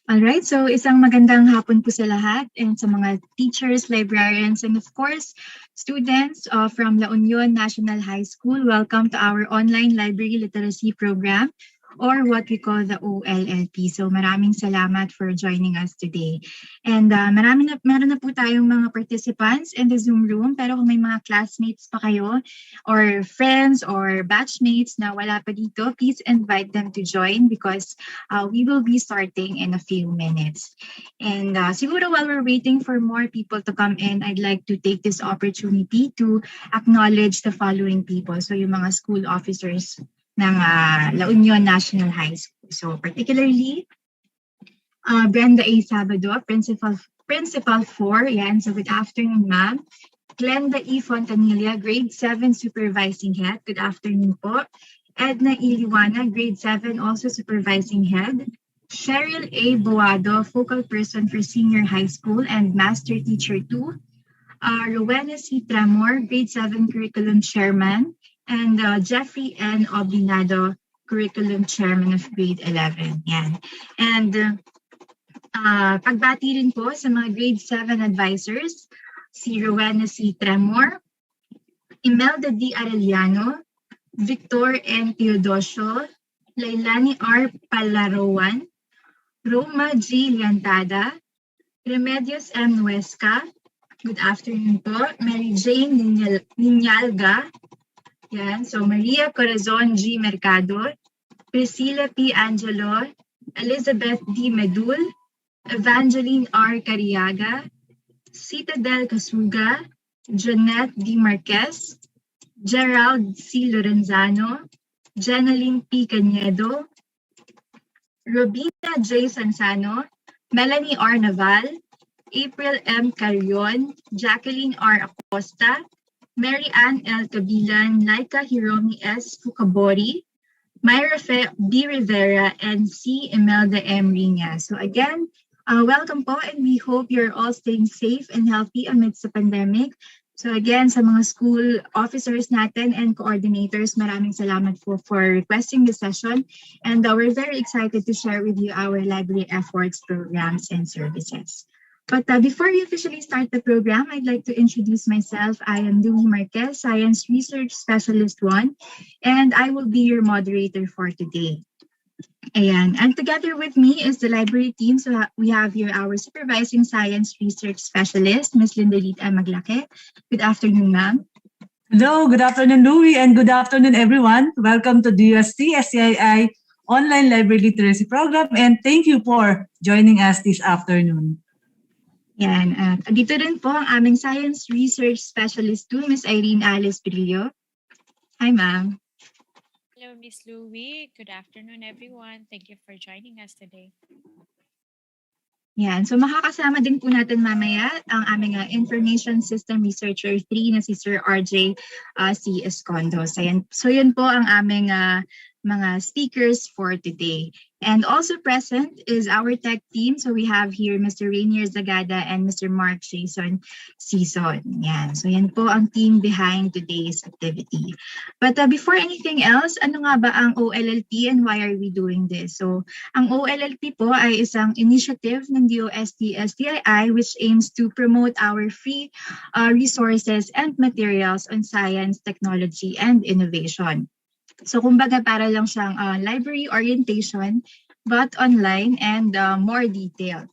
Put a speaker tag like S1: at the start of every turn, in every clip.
S1: Alright, so isang magandang hapon po sa lahat and sa mga teachers, librarians, and of course, students from La Union National High School. Welcome to our online library literacy program or what we call the OLLP. So maraming salamat for joining us today. And meron na po tayong mga participants in the Zoom room, pero kung may mga classmates pa kayo or friends or batchmates na wala pa dito, please invite them to join because we will be starting in a few minutes. And siguro while we're waiting for more people to come in, I'd like to take this opportunity to acknowledge the following people. So yung mga school officers ng La Union National High School. So particularly, Brenda A. Sabado, Principal 4. Yan. So good afternoon, ma'am. Glenda E. Fontanilla, Grade 7 Supervising Head. Good afternoon po. Edna E. Liwana, Grade 7, also Supervising Head. Cheryl A. Boado, Focal Person for Senior High School and Master Teacher 2. Rowena C. Tremor, Grade 7 Curriculum Chairman. And Jeffrey N. Oblinado, Curriculum Chairman of Grade 11. Yan. And pagbati rin po sa mga Grade 7 advisors, si Rowena C. Tremor, Imelda D. Arellano, Victor N. Teodosio, Lailani R. Palarowan, Roma G. Liantada, Remedios M. Nuesca, good afternoon po, Mary Jane Ninyalga, yan, so Maria Corazon G. Mercado, Priscilla P. Angelo, Elizabeth D. Medul, Evangeline R. Cariaga, Citadel Casuga, Jeanette D. Marquez, Gerald C. Lorenzano, Jeneline P. Canedo, Robina J. Sansano, Melanie R. Naval, April M. Carrion, Jacqueline R. Acosta, Mary Ann L. Cabilan, Laika Hiromi S. Fukabori, Myra B. Rivera, and C. Imelda M. Riña. So again, welcome po, and we hope you're all staying safe and healthy amidst the pandemic. So again, sa mga school officers natin and coordinators, maraming salamat po for requesting this session. And we're very excited to share with you our library efforts, programs, and services. But before we officially start the program, I'd like to introduce myself. I am Louie Marquez, Science Research Specialist 1, and I will be your moderator for today. Ayan. And together with me is the library team. So we have here our Supervising Science Research Specialist, Ms. Lindelita Maglake. Good afternoon, ma'am.
S2: Hello, good afternoon, Louie, and good afternoon, everyone. Welcome to DOST-STII Online Library Literacy Program, and thank you for joining us this afternoon.
S1: Yan. Dito rin po ang aming Science Research Specialist 2, Ms. Irene Alice Brillo. Hi, ma'am.
S3: Hello, Ms. Louie. Good afternoon, everyone. Thank you for joining us today.
S1: Yan. So makakasama din po natin mamaya ang aming Information System Researcher 3 na si Sir RJ C. Escondo. So yun po ang aming mga speakers for today. And also present is our tech team. So we have here Mr. Rainier Zagada and Mr. Mark Jason Season. Yan. So yan po ang team behind today's activity. But before anything else, ano nga ba ang OLLP and why are we doing this? So ang OLLP po ay isang initiative ng DOST-STII which aims to promote our free resources and materials on science, technology, and innovation. So kumbaga para lang siyang library orientation but online and more detailed.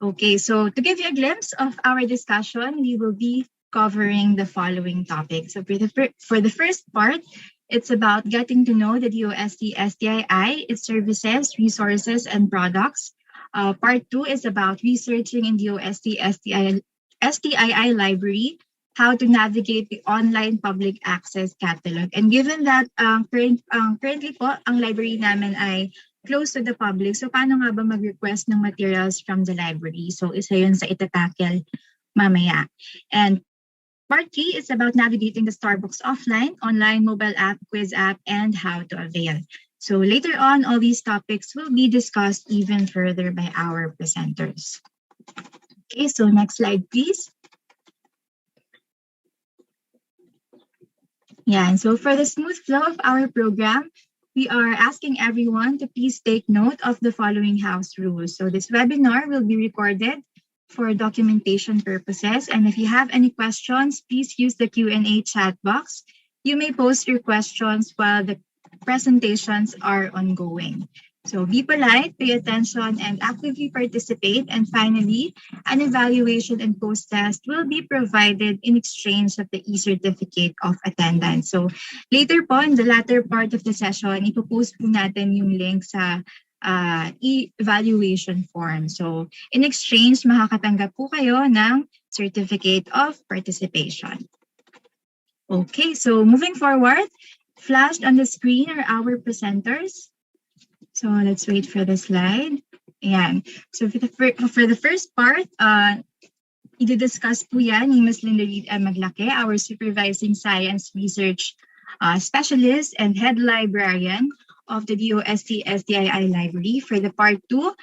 S1: Okay, so to give you a glimpse of our discussion, we will be covering the following topics. So for the first part, it's about getting to know the DOST-STII, its services, resources, and products. Part 2 is about researching in DOST-STII library, how to navigate the online public access catalog. And given that currently po, ang library namin ay close to the public, so paano nga ba mag-request ng materials from the library? So isa yun sa itatakel mamaya. And part 3 is about navigating the Starbucks offline, online mobile app, quiz app, and how to avail. So later on, all these topics will be discussed even further by our presenters. Okay, so next slide, please. Yeah, and so for the smooth flow of our program, we are asking everyone to please take note of the following house rules. So this webinar will be recorded for documentation purposes. And if you have any questions, please use the Q&A chat box. You may post your questions while the presentations are ongoing. So be polite, pay attention, and actively participate. And finally, an evaluation and post-test will be provided in exchange of the e-certificate of attendance. So later po, in the latter part of the session, ipopost po natin yung link sa e-evaluation form. So in exchange, makakatanggap po kayo ng certificate of participation. Okay, so moving forward, flashed on the screen are our presenters. So let's wait for the slide. Ayan. So for the first part, i-discuss po yan ni Ms. Linda Reed M. Maglake, our Supervising Science Research Specialist and Head Librarian of the DOST-STII Library. For the part 2,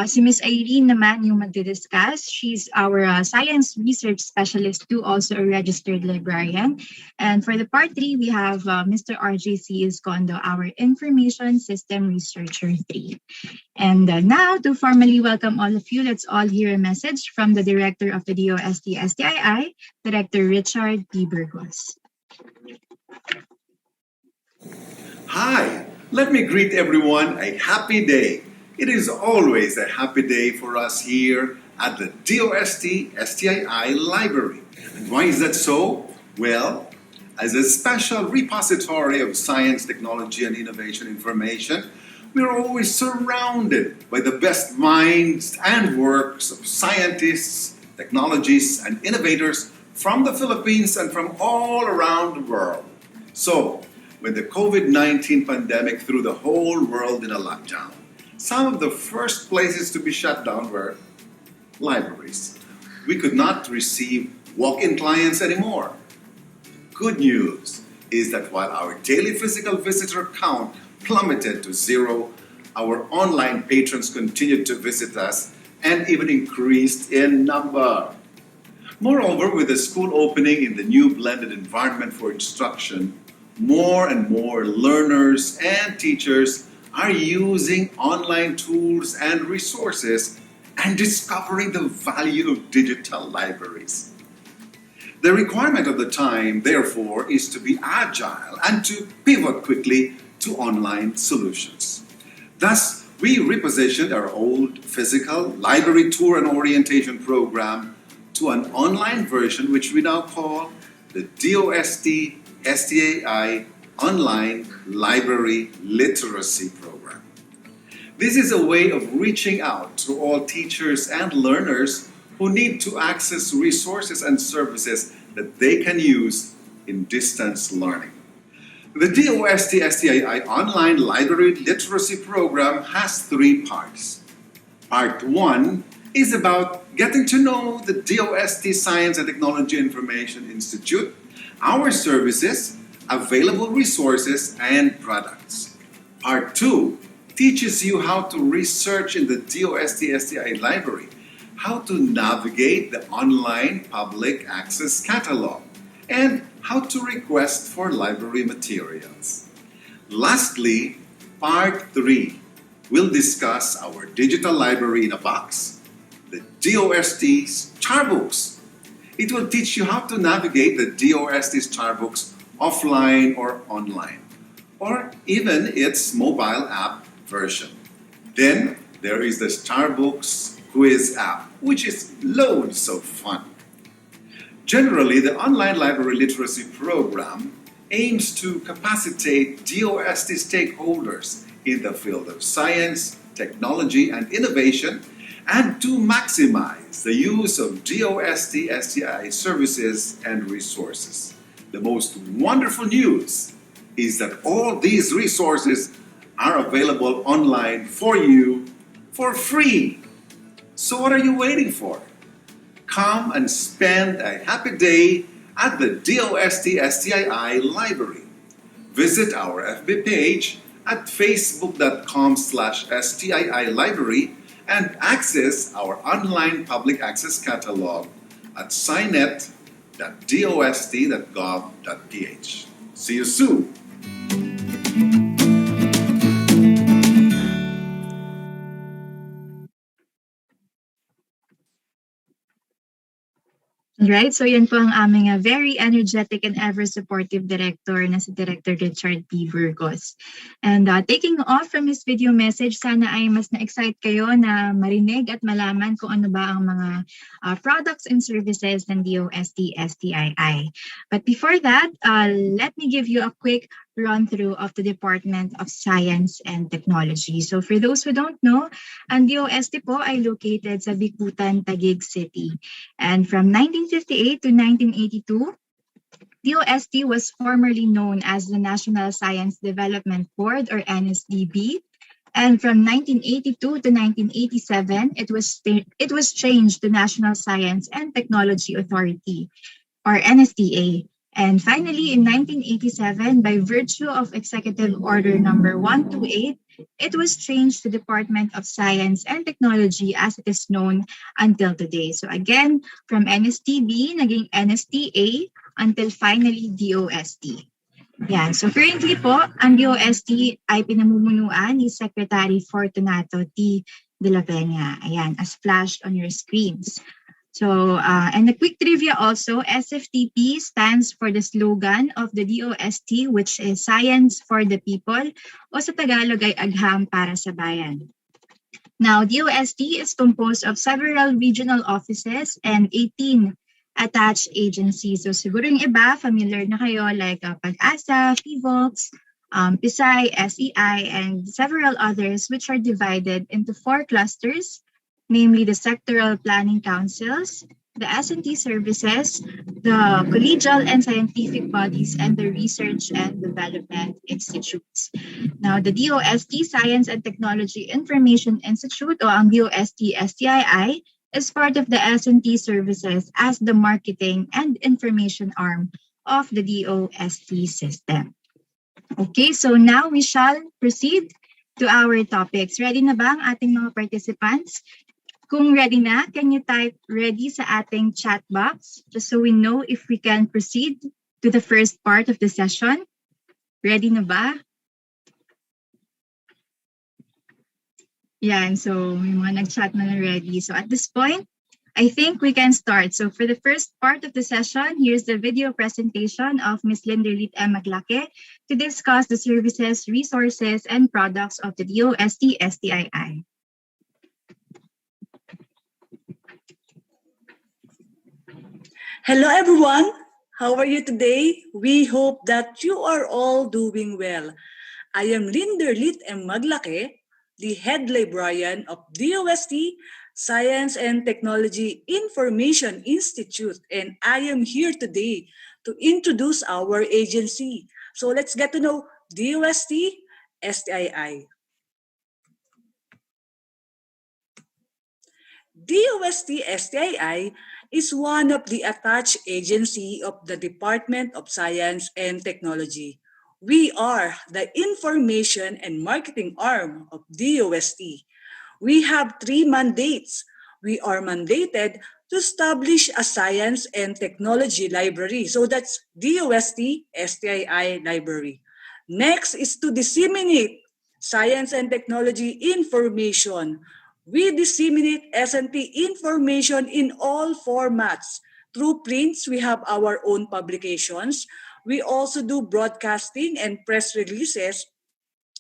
S1: si Ms. Irene naman yung magdidiscuss. She's our Science Research Specialist too, also a registered librarian. And for the part 3, we have Mr. RJC Escondo, our Information System Researcher 3. And now, to formally welcome all of you, let's all hear a message from the Director of the DOST-STII, Director Richard P. Burgos.
S4: Hi, let me greet everyone a happy day. It is always a happy day for us here at the DOST-STII Library. And why is that so? Well, as a special repository of science, technology, and innovation information, we are always surrounded by the best minds and works of scientists, technologists, and innovators from the Philippines and from all around the world. So, when the COVID-19 pandemic threw the whole world in a lockdown, some of the first places to be shut down were libraries. We could not receive walk-in clients anymore. Good news is that while our daily physical visitor count plummeted to zero, our online patrons continued to visit us and even increased in number. Moreover, with the school opening in the new blended environment for instruction, more and more learners and teachers are using online tools and resources and discovering the value of digital libraries. The requirement of the time, therefore, is to be agile and to pivot quickly to online solutions. Thus, we repositioned our old physical library tour and orientation program to an online version, which we now call the DOST-STII Online Library Literacy Program. This is a way of reaching out to all teachers and learners who need to access resources and services that they can use in distance learning. The DOST-STII Online Library Literacy Program has 3 parts. Part 1 is about getting to know the DOST Science and Technology Information Institute, our services, available resources, and products. Part 2 teaches you how to research in the DOST-STI Library, how to navigate the online public access catalog, and how to request for library materials. Lastly, Part 3 will discuss our digital library in a box, the DOST Starbooks. It will teach you how to navigate the DOST Starbooks offline or online, or even its mobile app version. Then there is the Starbooks quiz app, which is loads of fun. Generally, the online library literacy program aims to capacitate DOST stakeholders in the field of science, technology, and innovation, and to maximize the use of DOST-STI services and resources. The most wonderful news is that all these resources are available online for you for free. So what are you waiting for? Come and spend a happy day at the DOST-STII Library. Visit our FB page at facebook.com/STII Library and access our online public access catalog at scinet.dost.gov.ph. See you soon!
S1: Right, so yan po ang aming very energetic and ever-supportive director na si Director Richard P. Burgos. And taking off from his video message, sana ay mas na-excite kayo na marinig at malaman kung ano ba ang mga products and services ng DOST-STII. But before that, let me give you a quick run-through of the Department of Science and Technology. So for those who don't know, ang DOST po ay located sa Bicutan, Taguig City. And from 1958 to 1982, DOST was formerly known as the National Science Development Board or NSDB. And from 1982 to 1987, it was changed to National Science and Technology Authority or NSTA. And finally, in 1987, by virtue of Executive Order number 128, it was changed to Department of Science and Technology as it is known until today. So again, from NSTB, naging NSTA, until finally DOST. Yan. So currently po, ang DOST ay pinamumunuan ni Secretary Fortunato T. de la Peña. Ayan, as flashed on your screens. So, and a quick trivia also, SFTP stands for the slogan of the DOST, which is Science for the People, o sa Tagalog ay Agham para sa Bayan. Now, DOST is composed of several regional offices and 18 attached agencies. So siguro yung iba, familiar na kayo like Pag-asa, PVOX, PSI, SEI, and several others which are divided into 4 clusters, namely the sectoral planning councils, the S&T services, the collegial and scientific bodies, and the research and development institutes. Now, the DOST Science and Technology Information Institute, o ang DOST-STII, is part of the S&T services as the marketing and information arm of the DOST system. Okay, so now we shall proceed to our topics. Ready na ba ang ating mga participants? Kung ready na, can you type ready sa ating chat box just so we know if we can proceed to the first part of the session? Ready na ba? Yan, so may mga nag-chat na ready. So at this point, I think we can start. So for the first part of the session, here's the video presentation of Ms. Linderlit M. Maglake to discuss the services, resources, and products of the DOST-STII.
S5: Hello everyone, how are you today? We hope that you are all doing well. I am Linderlit M. Maglake, the head librarian of DOST Science and Technology Information Institute, and I am here today to introduce our agency. So let's get to know DOST STII. DOST STII is one of the attached agency of the Department of Science and Technology. We are the information and marketing arm of DOST. We have 3 mandates. We are mandated to establish a science and technology library. So that's DOST STII library. Next is to disseminate science and technology information. We disseminate S&T information in all formats. Through prints, we have our own publications. We also do broadcasting and press releases,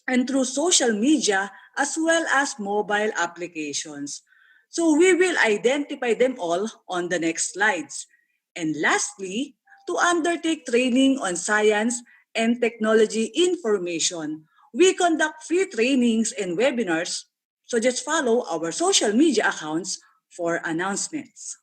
S5: and through social media as well as mobile applications. So we will identify them all on the next slides. And lastly, to undertake training on science and technology information, we conduct free trainings and webinars. So just follow our social media accounts for announcements.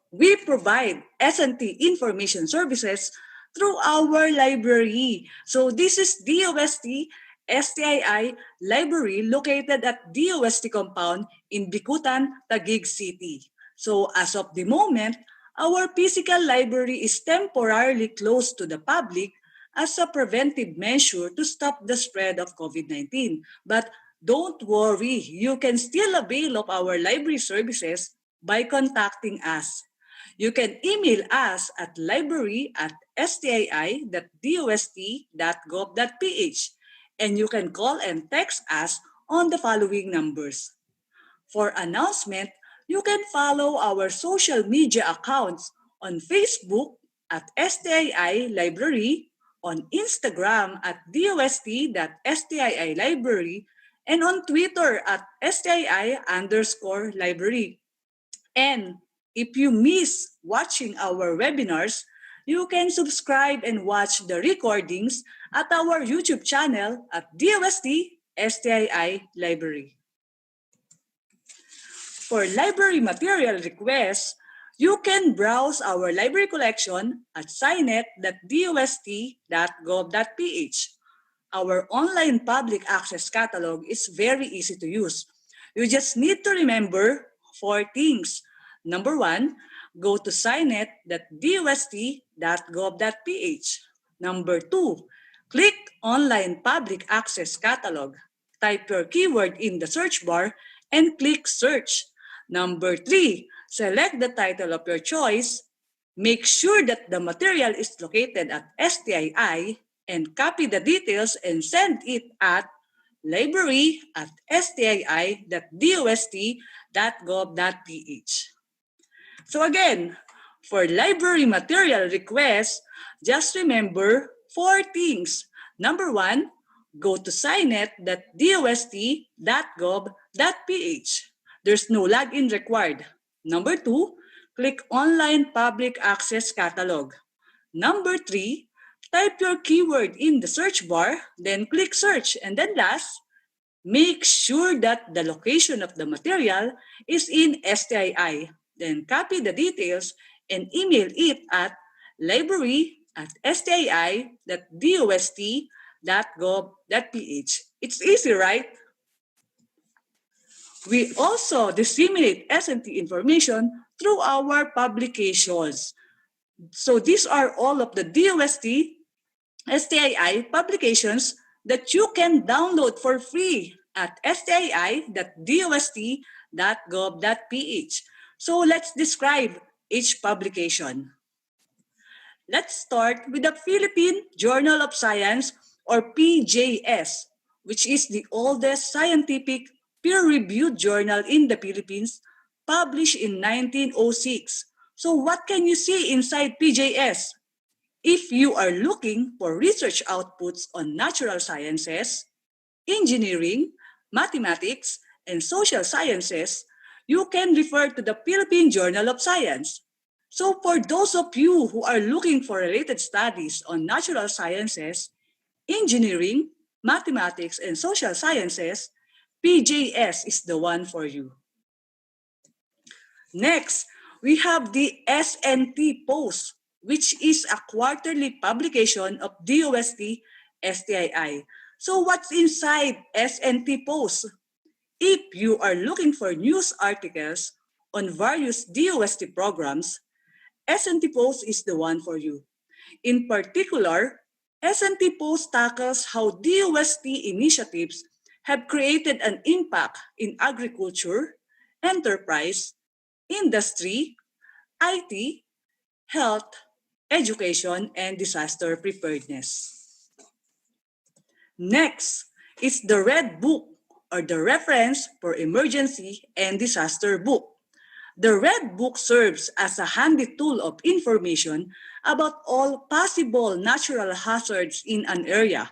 S5: We provide S&T information services through our library. So this is DOST STII library located at DOST compound in Bicutan, Taguig City. So as of the moment, our physical library is temporarily closed to the public as a preventive measure to stop the spread of COVID-19. But don't worry, you can still avail of our library services by contacting us. You can email us at library@stii.dost.gov.ph, and you can call and text us on the following numbers. For announcement, You can follow our social media accounts on Facebook at STII Library, on Instagram at DOST.STII Library, and on Twitter at STII_library. And if you miss watching our webinars, you can subscribe and watch the recordings at our YouTube channel at DOST-STII Library. For library material requests, you can browse our library collection at scinet.dost.gov.ph. Our online public access catalog is very easy to use. You just need to remember four things. Number one, go to scinet.dost.gov.ph. Number two, click Online Public Access Catalog. Type your keyword in the search bar and click Search. Number three, select the title of your choice. Make sure that the material is located at STII and copy the details and send it at library@stii.dost.gov.ph. So again, for library material requests, just remember four things. Number one, go to scinet.dost.gov.ph. There's no login required. Number two, click Online Public Access Catalog. Number three, type your keyword in the search bar, then click Search. And then last, make sure that the location of the material is in STII. Then copy the details and email it at library@stii.dost.gov.ph. It's easy, right? We also disseminate S&T information through our publications. So these are all of the DOST-STII publications that you can download for free at stii.dost.gov.ph. So let's describe each publication. Let's start with the Philippine Journal of Science, or PJS, which is the oldest scientific peer-reviewed journal in the Philippines, published in 1906. So what can you see inside PJS? If you are looking for research outputs on natural sciences, engineering, mathematics, and social sciences, you can refer to the Philippine Journal of Science. So for those of you who are looking for related studies on natural sciences, engineering, mathematics, and social sciences, PJS is the one for you. Next, we have the SNT Post, which is a quarterly publication of DOST-STII. So what's inside SNT Post? If you are looking for news articles on various DOST programs, SNT Post is the one for you. In particular, SNT Post tackles how DOST initiatives have created an impact in agriculture, enterprise, industry, IT, health, education, and disaster preparedness. Next is the Red Book, or the Reference for Emergency and Disaster Book. The Red Book serves as a handy tool of information about all possible natural hazards in an area.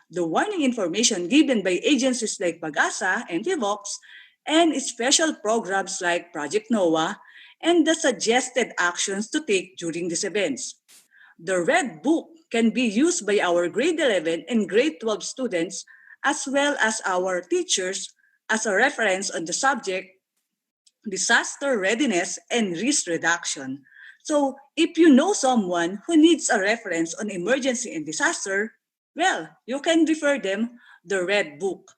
S5: The warning information given by agencies like PAGASA and PHIVOX, and special programs like Project NOAA, and the suggested actions to take during these events. The Red Book can be used by our grade 11 and grade 12 students as well as our teachers as a reference on the subject disaster readiness and risk reduction. So if you know someone who needs a reference on emergency and disaster, well, you can refer them the Red Book.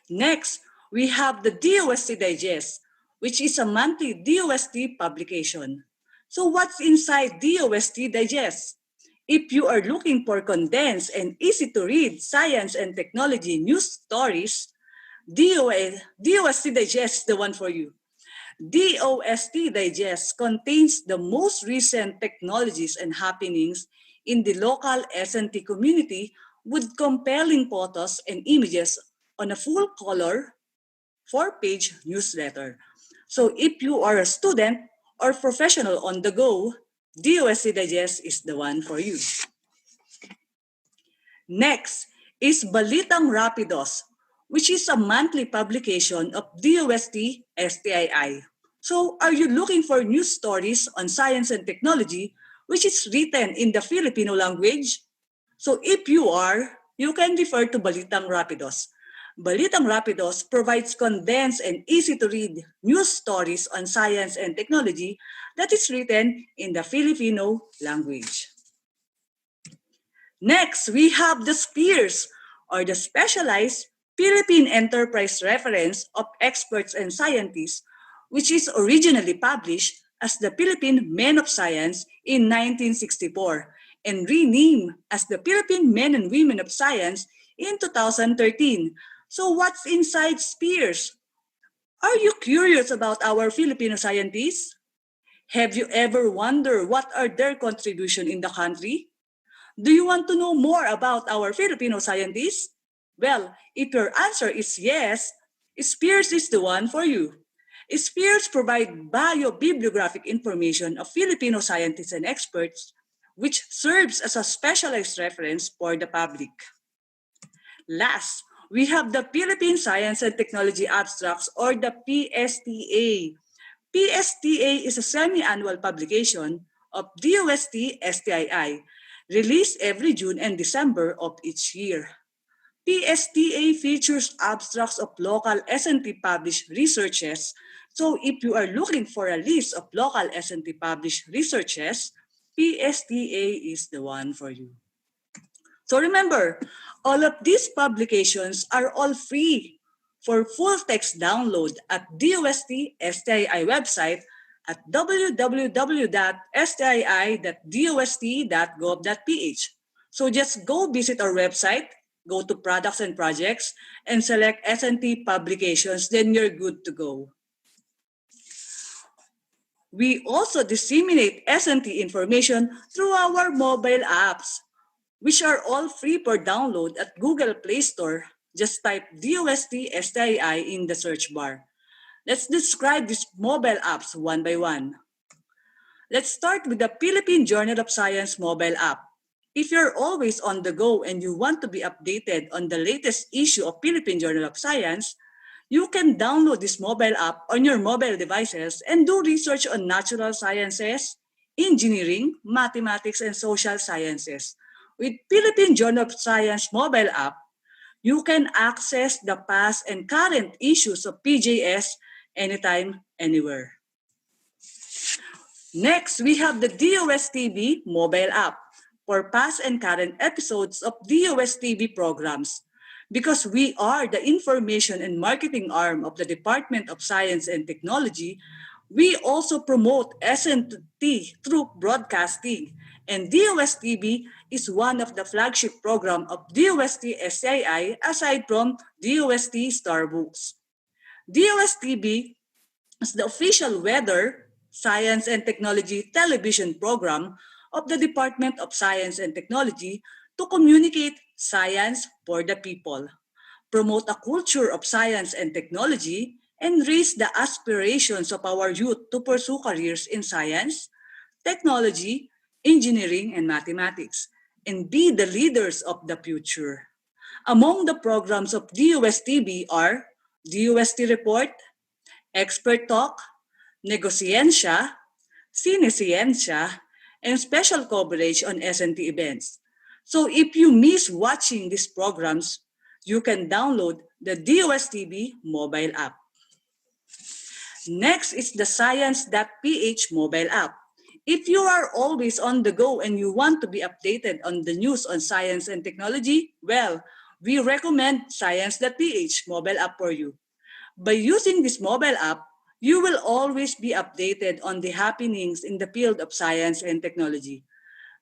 S5: Next, we have the DOST Digest, which is a monthly DOST publication. So what's inside DOST Digest? If you are looking for condensed and easy to read science and technology news stories, DOST Digest is the one for you. DOST Digest contains the most recent technologies and happenings in the local S&T community with compelling photos and images on a full-color, 4-page newsletter. So if you are a student or professional on the go, DOST Digest is the one for you. Next is Balitang Rapidos, which is a monthly publication of DOST-STII. So are you looking for news stories on science and technology which is written in the Filipino language? So if you are, you can refer to Balitang Rapidos. Balitang Rapidos provides condensed and easy to read news stories on science and technology that is written in the Filipino language. Next, we have the SPEARS, or the Specialized Philippine Enterprise Reference of Experts and Scientists, which is originally published as the Philippine Men of Science in 1964 and renamed as the Philippine Men and Women of Science in 2013. So what's inside SPEARS? Are you curious about our Filipino scientists? Have you ever wondered what are their contribution in the country? Do you want to know more about our Filipino scientists? Well, if your answer is yes, Spears is the one for you. Spears provide bio-bibliographic information of Filipino scientists and experts, which serves as a specialized reference for the public. Last, we have the Philippine Science and Technology Abstracts, or the PSTA. PSTA is a semi-annual publication of DOST-STII, released every June and December of each year. PSTA features abstracts of local S&T published researches. So if you are looking for a list of local S&T published researches, PSTA is the one for you. So remember, all of these publications are all free for full text download at DOST-STII website at www.stii.dost.gov.ph. So just go visit our website, go to Products and Projects, and select S&T Publications, then you're good to go. We also disseminate S&T information through our mobile apps, which are all free for download at Google Play Store. Just type DOST-STII in the search bar. Let's describe these mobile apps one by one. Let's start with the Philippine Journal of Science mobile app. If you're always on the go and you want to be updated on the latest issue of Philippine Journal of Science, you can download this mobile app on your mobile devices and do research on natural sciences, engineering, mathematics, and social sciences. With Philippine Journal of Science mobile app, you can access the past and current issues of PJS anytime, anywhere. Next, we have the DOST-TV mobile app for past and current episodes of DOST-TV programs. Because we are the information and marketing arm of the Department of Science and Technology, we also promote S&T through broadcasting. And DOST-TV is one of the flagship program of DOST-STII aside from DOST Starbooks. DOST-TV is the official weather, science, and technology television program of the Department of Science and Technology to communicate science for the people, promote a culture of science and technology, and raise the aspirations of our youth to pursue careers in science, technology, engineering, and mathematics, and be the leaders of the future. Among the programs of DOST-TV are DOST Report, Expert Talk, Negoscientia, Sinescientia, and special coverage on S&T events. So if you miss watching these programs, you can download the DOST-TV mobile app. Next is the Science.ph mobile app. If you are always on the go and you want to be updated on the news on science and technology, well, we recommend Science.ph mobile app for you. By using this mobile app, you will always be updated on the happenings in the field of science and technology.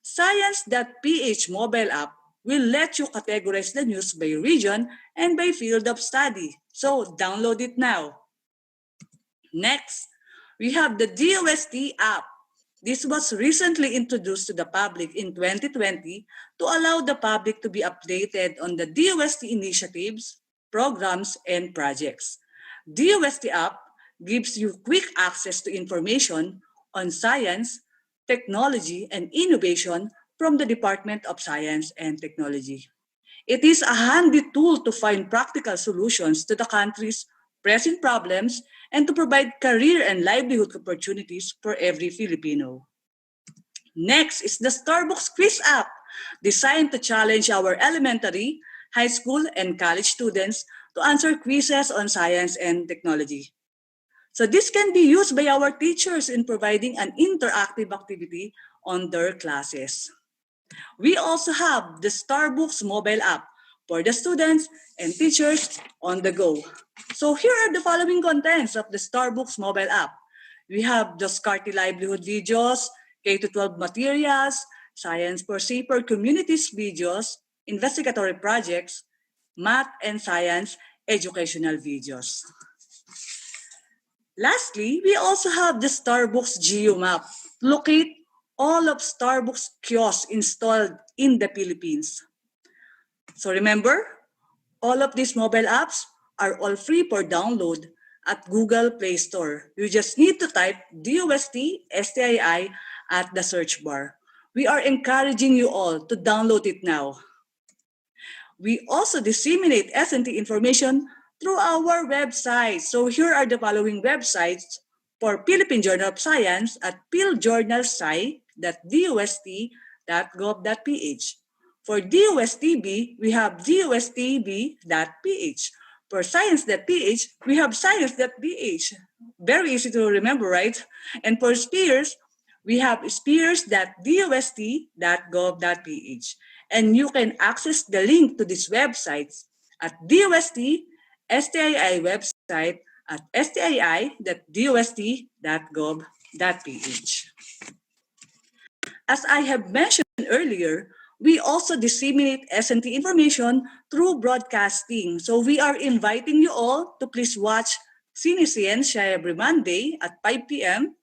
S5: Science.ph mobile app will let you categorize the news by region and by field of study. So download it now. Next, we have the DOST app. This was recently introduced to the public in 2020 to allow the public to be updated on the DOST initiatives, programs, and projects. DOST app gives you quick access to information on science, technology, and innovation from the Department of Science and Technology. It is a handy tool to find practical solutions to the country's pressing problems and to provide career and livelihood opportunities for every Filipino. Next is the Starbucks Quiz app, designed to challenge our elementary, high school, and college students to answer quizzes on science and technology. So this can be used by our teachers in providing an interactive activity on their classes. We also have the Starbucks mobile app for the students and teachers on the go. So here are the following contents of the Starbucks mobile app. We have the Scarty Livelihood videos, K-12 materials, Science for Safer Communities videos, investigatory projects, math and science educational videos. Lastly, we also have the Starbucks Geo Map. Locate all of Starbucks kiosks installed in the Philippines. So remember, all of these mobile apps are all free for download at Google Play Store. You just need to type DOST-STII at the search bar. We are encouraging you all to download it now. We also disseminate S&T information through our website. So here are the following websites for Philippine Journal of Science at philjournalsci.dost.gov.ph. For DOSTB, we have dostb.ph. For science.ph, we have science.ph. Very easy to remember, right? And for Spears, we have spears.dost.gov.ph. And you can access the link to these websites at DOST-STII website at stii.dost.gov.ph. As I have mentioned earlier, we also disseminate S&T information through broadcasting. So we are inviting you all to please watch Siniscience every Monday at 5 p.m.,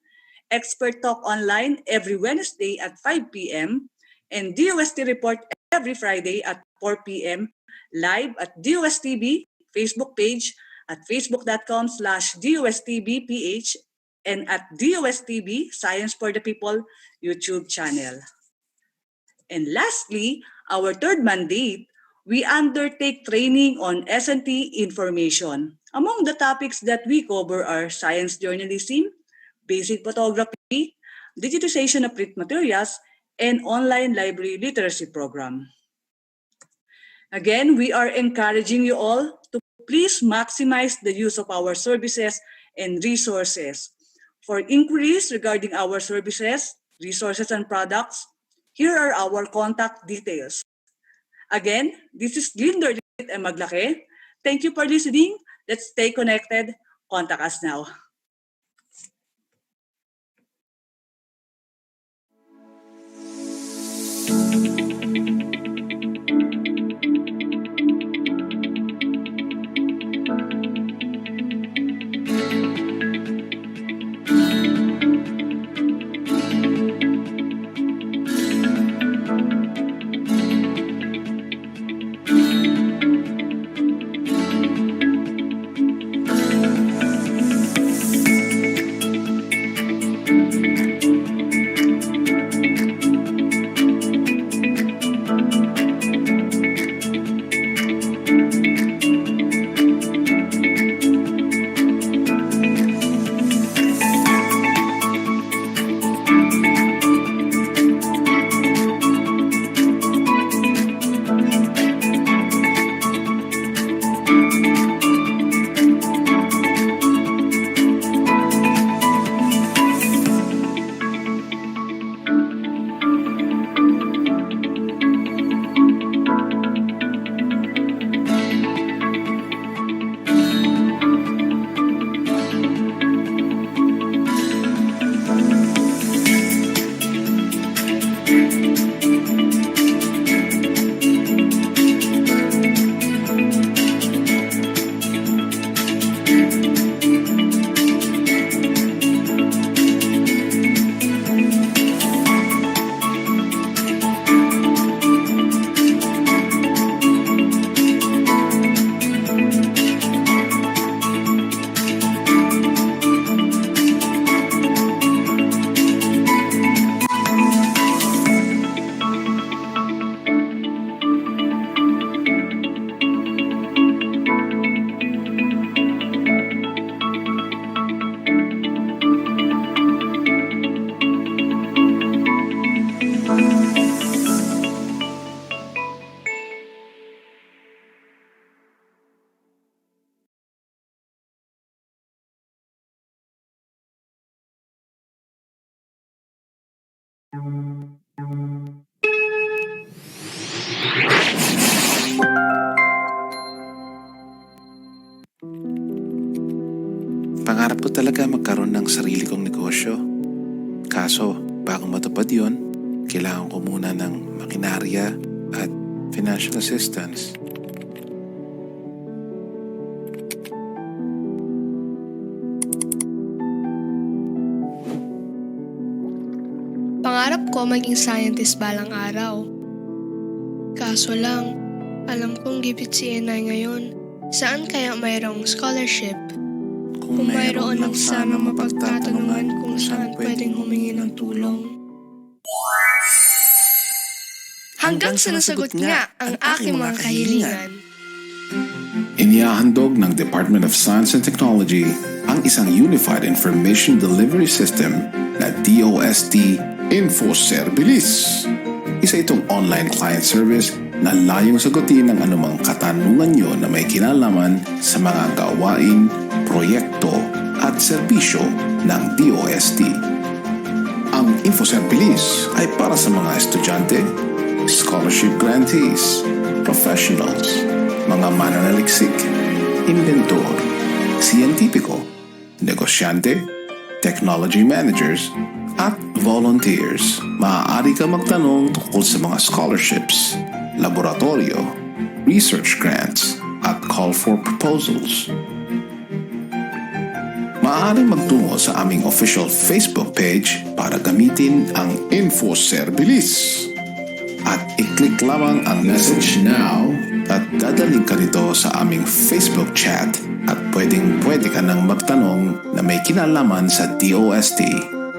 S5: Expert Talk Online every Wednesday at 5 p.m., and DOST Report every Friday at 4 p.m. live at DOSTB Facebook page at facebook.com/DOSTBPH and at DOSTB Science for the People YouTube channel. And lastly, our third mandate, we undertake training on S&T information. Among the topics that we cover are science journalism, basic photography, digitization of print materials, and online library literacy program. Again, we are encouraging you all to please maximize the use of our services and resources. For inquiries regarding our services, resources, and products, here are our contact details. Again, this is Glinder and Maglake. Thank you for listening. Let's stay connected. Contact us now.
S6: Pangarap ko talaga magkaroon ng sarili kong negosyo. Kaso, bago matupad yon, kailangan ko muna ng makinarya at financial assistance.
S7: Pangarap ko maging scientist balang araw. Kaso lang, alam kong gipit si Enay ngayon. Saan kaya mayroong scholarship? Kung mayroon lang sana mapagtatanungan kung saan pwedeng humingi ng tulong. Hanggang sa nasagot nga ang aking mga kahilingan.
S8: Inihahandog ng Department of Science and Technology ang isang Unified Information Delivery System na DOST-Infoservilis. Isa itong online client service na layong sagutin ang anumang katanungan nyo na may kinalaman sa mga gawain, proyekto at serbisyo ng DOST. Ang Infoservilis ay para sa mga estudyante, scholarship grantees, professionals, mga mananaliksik, inventor, siyentipiko, negosyante, technology managers, at volunteers. Maaari ka magtanong tungkol sa mga scholarships, laboratorio, research grants, at call for proposals. Maaari magtungo sa aming official Facebook page para gamitin ang Infoservilis. At i-click lamang ang message now at dadaling ka nito sa aming Facebook chat at pwede ka nang magtanong na may kinalaman sa DOST.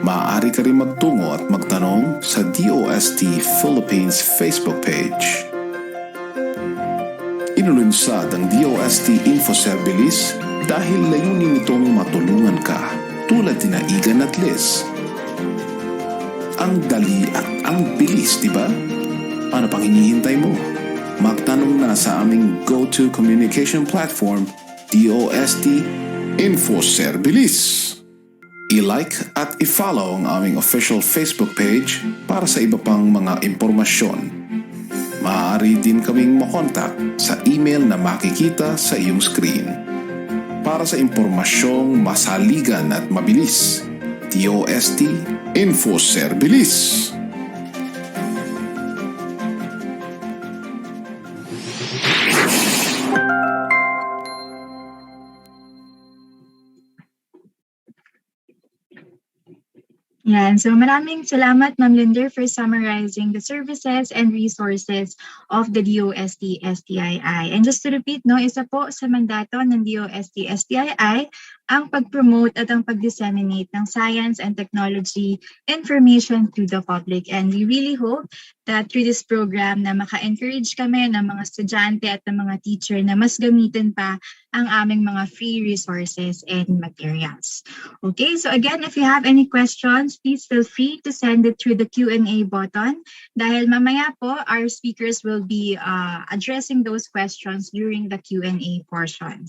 S8: Maaari ka rin magtungo at magtanong sa DOST Philippines Facebook page. Inulunsad ang DOST Infoservilis dahil layunin nitong matulungan ka tulad ni Igan at Liz. Ang dali at ang bilis, di ba? Ano pang hinihintay mo? Magtanong na sa aming go-to communication platform, DOST Infoservilis. I-like at i-follow ang aming official Facebook page para sa iba pang mga impormasyon. Maaari din kaming makontak sa email na makikita sa iyong screen. Para sa impormasyong masaligan at mabilis, DOST Infoservilis.
S1: Yan. So maraming salamat, Ma'am Linder, for summarizing the services and resources of the DOST-STII. And just to repeat, no, isa po sa mandato ng DOST-STII ang pag-promote at ang pag-disseminate ng science and technology information to the public. And we really hope that through this program na maka-encourage kami ng mga estudyante at ng mga teacher na mas gamitin pa ang aming mga free resources and materials. Okay, so again, if you have any questions, please feel free to send it through the Q&A button dahil mamaya po, our speakers will be addressing those questions during the Q&A portion.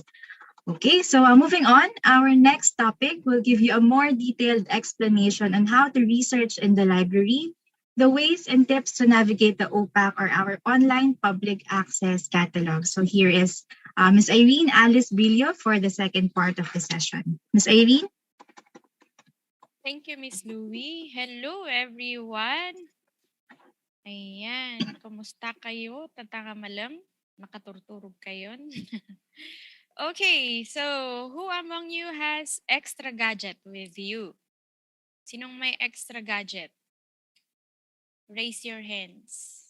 S1: Okay, so moving on, our next topic will give you a more detailed explanation on how to research in the library, the ways and tips to navigate the OPAC or our online public access catalog. So here is Ms. Irene Alice Brillo for the second part of the session. Ms. Irene?
S3: Thank you, Miss Louie. Hello, everyone. Ayan, kumusta kayo? Tatanga malam? Makaturturog kayo? Okay, so who among you has extra gadget with you? Sinong may extra gadget? Raise your hands.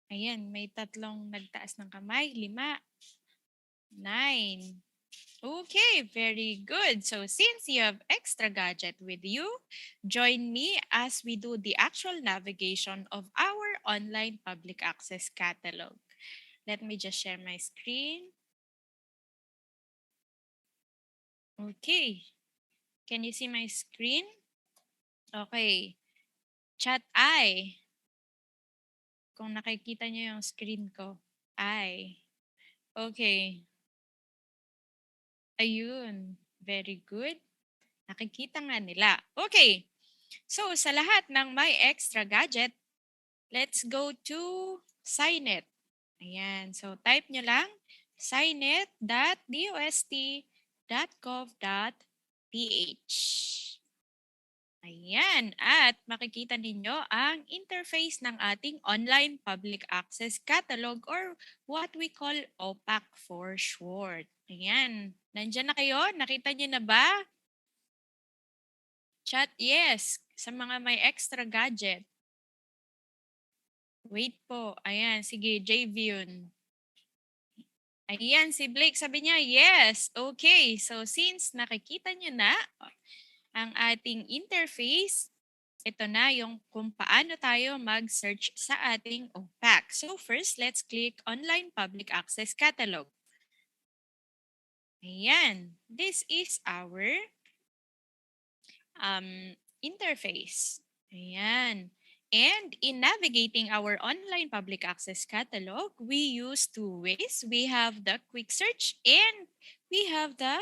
S3: Ayan, may tatlong nagtaas ng kamay. 5, 9. Okay, very good. So since you have extra gadget with you, join me as we do the actual navigation of our online public access catalog. Let me just share my screen. Okay. Can you see my screen? Okay. Chat I. Kung nakikita niyo yung screen ko. I. Okay. Ayun. Very good. Nakikita nga nila. Okay. So, sa lahat ng may extra gadget, let's go to sign it. Ayan. So, type nyo lang signet.dost.gov.ph. Ayan, at makikita ninyo ang interface ng ating online public access catalog or what we call OPAC for short. Ayan, nandyan na kayo? Nakita niyo na ba? Chat yes, sa mga may extra gadget. Wait po, ayan, sige, JV Ayan, si Blake sabi niya, yes. Okay, so since nakikita niyo na ang ating interface, ito na yung kung paano tayo mag-search sa ating OPAC. So first, let's click Online Public Access Catalog. Ayan, this is our interface. Ayan. And in navigating our online public access catalog, we use two ways. We have the quick search and we have the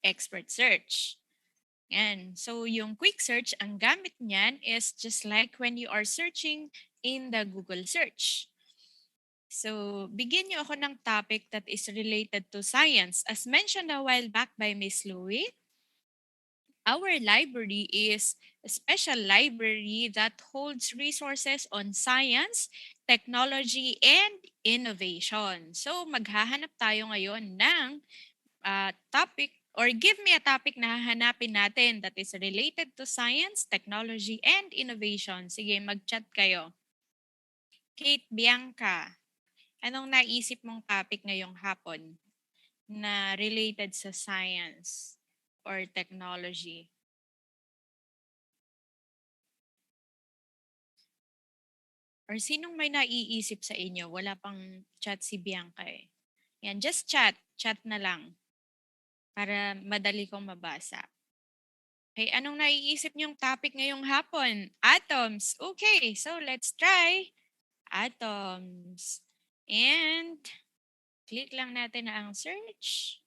S3: expert search. Yan. So yung quick search, ang gamit niyan is just like when you are searching in the Google search. So bigyan niyo ako ng topic that is related to science. As mentioned a while back by Miss Louie, our library is a special library that holds resources on science, technology, and innovation. So maghahanap tayo ngayon ng topic or give me a topic na hahanapin natin that is related to science, technology, and innovation. Sige, mag-chat kayo. Kate Bianca, anong naisip mong topic ngayong hapon na related sa science or technology? Or sinong may naiisip sa inyo? Wala pang chat si Bianca eh. Yan, just chat. Chat na lang. Para madali kong mabasa. Okay, anong naiisip niyong topic ngayong hapon? Atoms. Okay, so let's try. Atoms. And click lang natin na ang search.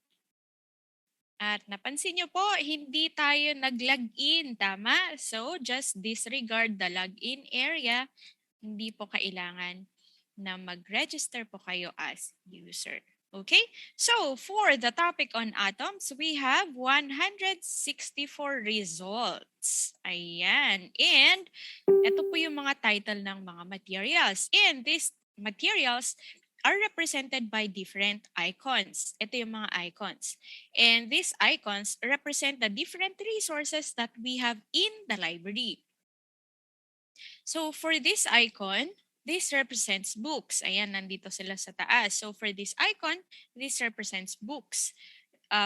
S3: At napansin niyo po, hindi tayo nag-login, tama? So just disregard the login area. Hindi po kailangan na mag-register po kayo as user. Okay? So, for the topic on atoms, we have 164 results. Ayan. And, ito po yung mga title ng mga materials. And these materials are represented by different icons. Ito yung mga icons. And these icons represent the different resources that we have in the library. So for this icon, this represents books. Ayan, nandito sila sa taas. So for this icon, this represents books.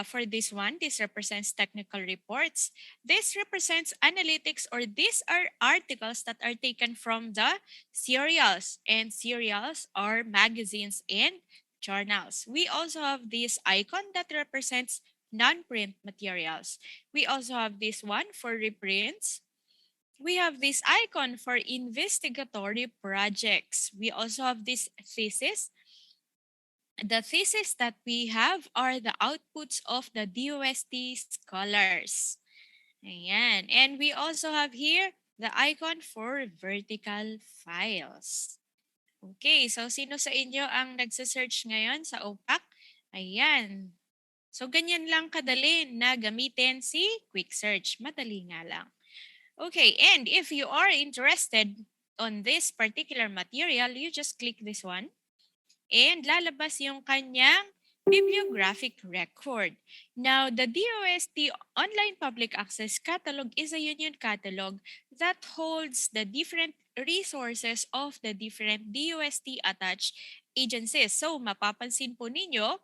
S3: For this one, this represents technical reports. This represents analytics, or these are articles that are taken from the serials. And serials are magazines and journals. We also have this icon that represents non-print materials. We also have this one for reprints. We have this icon for investigatory projects. We also have this thesis. The thesis that we have are the outputs of the DOST scholars. Ayan. And we also have here the icon for vertical files. Okay, so sino sa inyo ang nagsa-search ngayon sa OPAC? Ayan. So ganyan lang kadali na gamitin si quick search. Madali nga lang. Okay, and if you are interested on this particular material, you just click this one and lalabas yung kanyang bibliographic record. Now, the DOST Online Public Access Catalog is a union catalog that holds the different resources of the different DOST attached agencies. So, mapapansin po ninyo,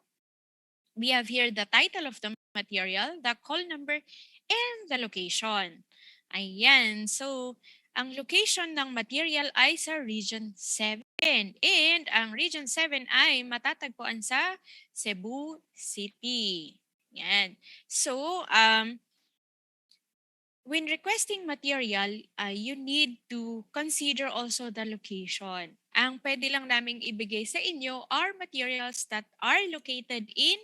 S3: we have here the title of the material, the call number, and the location. Ayan. So, ang location ng material ay sa Region 7. And ang Region 7 ay matatagpuan sa Cebu City. Yan. So, when requesting material, you need to consider also the location. Ang pwede lang naming ibigay sa inyo are materials that are located in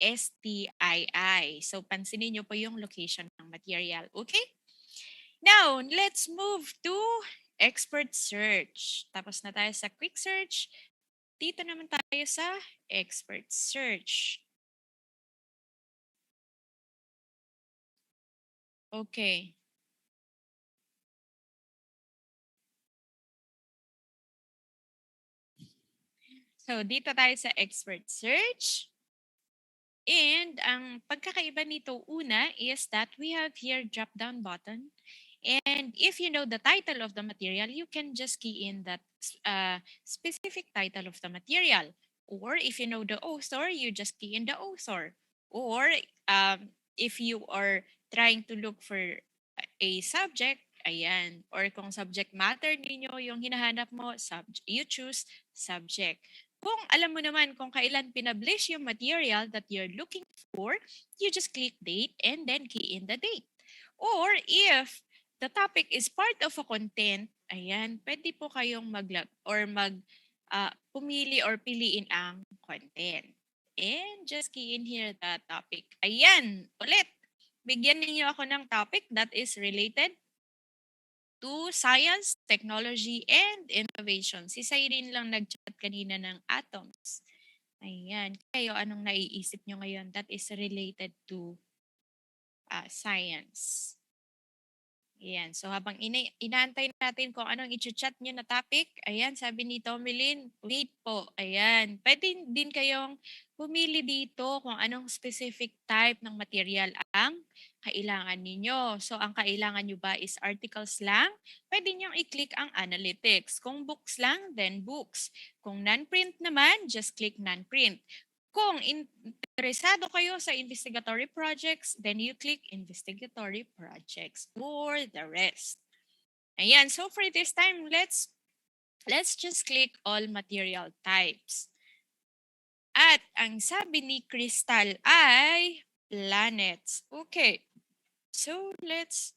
S3: STII. So, pansinin nyo po yung location ng material. Okay? Now, let's move to expert search. Tapos na tayo sa quick search. dito naman tayo sa expert search. Okay. So, dito tayo sa expert search. And ang pagkakaiba nito una is that we have here drop-down button. And if you know the title of the material, you can just key in that specific title of the material. Or if you know the author, you just key in the author. Or if you are trying to look for a subject, ayan. Or kung subject matter ninyo yung hinahanap mo, you choose subject. Kung alam mo naman kung kailan pinablish yung material that you're looking for, you just click date and then key in the date. Or if the topic is part of a content, ayan, pwede po kayong pumili or piliin ang content. And just key in here the topic. Ayan, ulit. Bigyan niyo ako ng topic that is related to science, technology, and innovation. Si Cyrene lang nag-chat kanina ng atoms. Ayan. Kayo, anong naiisip nyo ngayon that is related to science? Ayan. So habang inaantay natin kung anong i-chat nyo na topic, ayan, sabi ni Tomilin, wait po. Ayan. Pwede din kayong pumili dito kung anong specific type ng material ang kailangan ninyo. So ang kailangan nyo ba is articles lang? Pwede nyo i-click ang analytics. Kung books lang, then books. Kung non-print naman, just click non-print. Kung interesado kayo sa investigatory projects, then you click investigatory projects or the rest. Ayan, so for this time, let's just click all material types. At ang sabi ni Crystal ay planets. Okay, so let's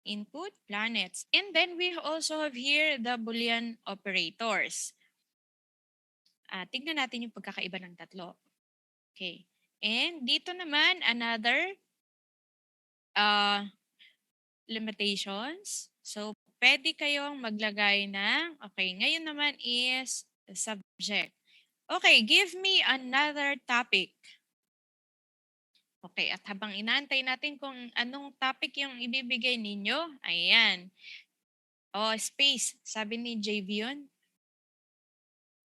S3: input planets. And then we also have here the Boolean operators. Tignan natin yung pagkakaiba ng tatlo. Okay. And dito naman, another limitations. So, pwede kayong maglagay ng, okay, ngayon naman is subject. Okay, give me another topic. Okay, at habang inaantay natin kung anong topic yung ibibigay ninyo, ayan. Oh, space. Sabi ni JV yun.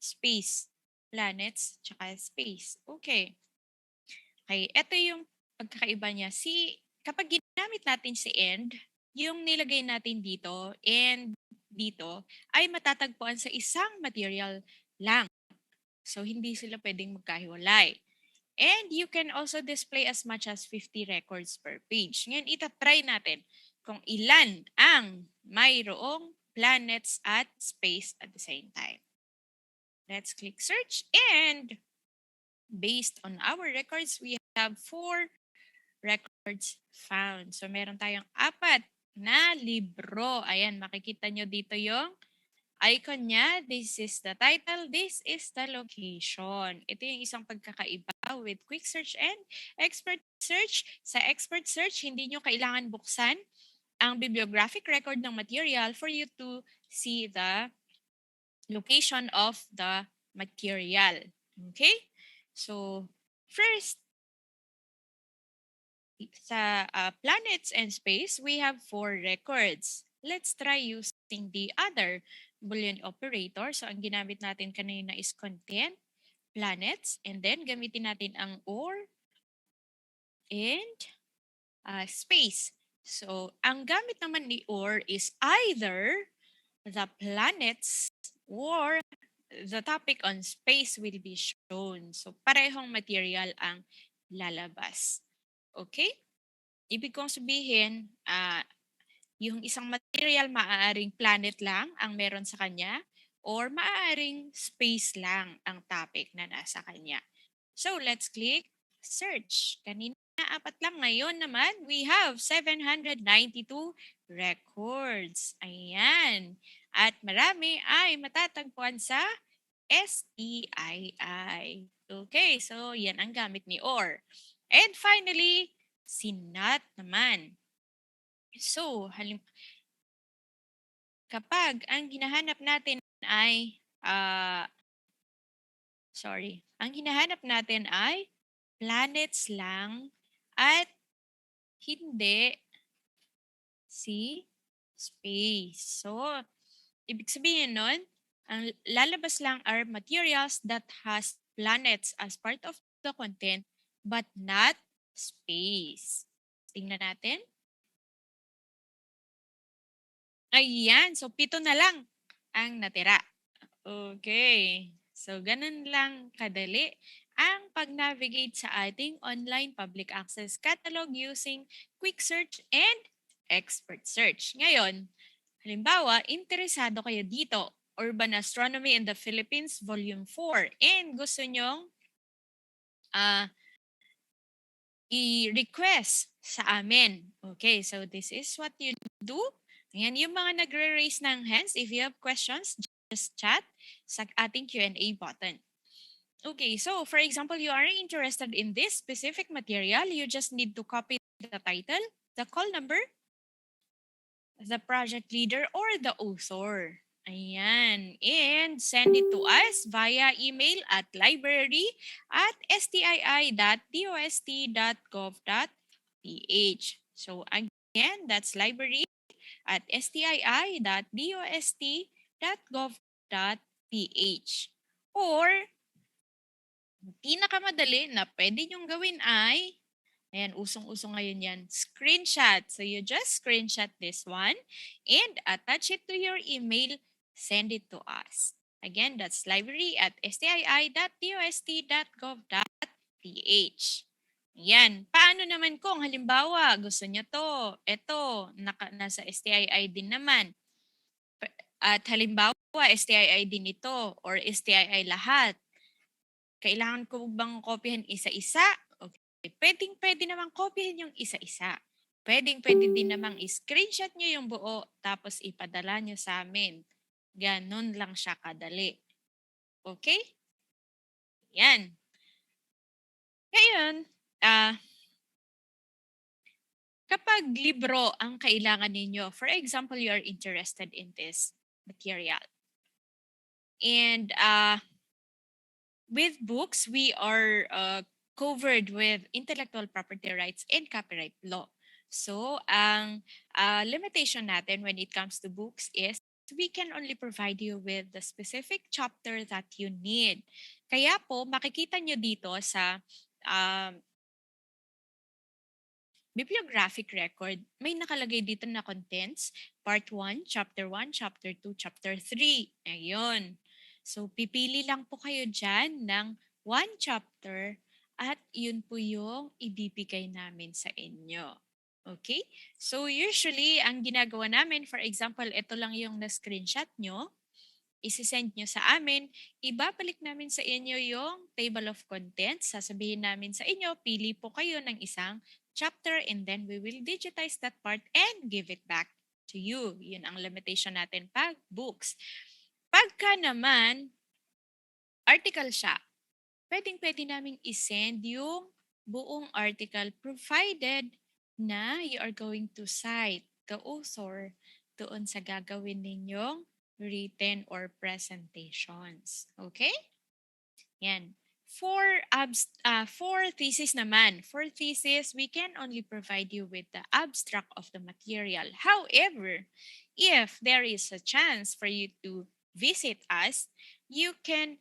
S3: Space. Planets, tsaka space. Okay. Okay, ito yung pagkakaiba niya. Kapag ginamit natin si and, yung nilagay natin dito and dito ay matatagpuan sa isang material lang. So, hindi sila pwedeng magkahiwalay. And you can also display as much as 50 records per page. Ngayon, itatry natin kung ilan ang mayroong planets at space at the same time. Let's click search and based on our records, we have 4 records found. So, meron tayong 4 na libro. Ayan, makikita nyo dito yung icon niya. This is the title. This is the location. Ito yung isang pagkakaiba with quick search and expert search. Sa expert search, hindi nyo kailangan buksan ang bibliographic record ng material for you to see the location of the material. Okay? So, first, sa planets and space, we have 4 records. Let's try using the other Boolean operator. So, ang ginamit natin kanina is content, planets, and then gamitin natin ang or and space. So, ang gamit naman ni or is either the planets or the topic on space will be shown. So, parehong material ang lalabas. Okay? Ibig kong sabihin, yung isang material maaaring planet lang ang meron sa kanya or maaaring space lang ang topic na nasa kanya. So, let's click search. Kanina 4 lang. Ngayon naman, we have 792 records. Ayan. At marami ay matatagpuan sa STII. Okay, so yan ang gamit ni OR. And finally, si NOT naman. So, kapag ang hinahanap natin ay ah, sorry, ang hinahanap natin ay planets lang at hindi si space. So, ibig sabihin nun, ang lalabas lang are materials that has planets as part of the content but not space. Tingnan natin. Ayan, so 7 na lang ang natira. Okay. So, ganun lang kadali ang pag-navigate sa ating online public access catalog using quick search and expert search. Ngayon, halimbawa, interesado kayo dito, Urban Astronomy in the Philippines Volume 4, and gusto nyong ah, i-request sa amin. Okay, so this is what you do. Ayan, yung mga nagre-raise ng hands, if you have questions, just chat sa ating Q&A button. Okay, so for example, you are interested in this specific material, you just need to copy the title, the call number, the project leader, or the author. Ayan. And send it to us via email at library@stii.dost.gov.ph. So again, that's library@stii.dost.gov.ph. Or, pinakamadali na pwede nyong gawin ay, ayan, usong-uso ngayon yan, screenshot. So you just screenshot this one and attach it to your email, send it to us. Again, that's library@stii.dost.gov.ph. Yan. Paano naman kung halimbawa gusto nyo to, eto, nasa STII din naman. At halimbawa, STII din ito or STII lahat. Kailangan ko bang kopyahin isa-isa? Okay. Pwedeng-pwede namang kopyahin yung isa-isa. Pwedeng-pwede din namang screenshot nyo yung buo tapos ipadala nyo sa amin. Ganon lang siya kadali. Okay? Yan. Ngayon, kapag libro ang kailangan ninyo, for example, you are interested in this material. And with books, we are covered with intellectual property rights and copyright law. So, ang limitation natin when it comes to books is we can only provide you with the specific chapter that you need. Kaya po, makikita nyo dito sa bibliographic record, may nakalagay dito na contents, part 1, chapter 1, chapter 2, chapter 3. Ayun. So, pipili lang po kayo dyan ng 1 chapter at yun po yung ibibigay namin sa inyo. Okay? So, usually, ang ginagawa namin, for example, ito lang yung na-screenshot nyo, isisend nyo sa amin, ibabalik namin sa inyo yung table of contents, sasabihin namin sa inyo, pili po kayo ng isang chapter and then we will digitize that part and give it back to you. Yun ang limitation natin pag books. Pagka naman, article siya, pwedeng-pwede naming isend yung buong article provided na you are going to cite the author doon sa gagawin ninyong written or presentations. Okay? Yan. For thesis naman, for thesis, we can only provide you with the abstract of the material. However, if there is a chance for you to visit us, you can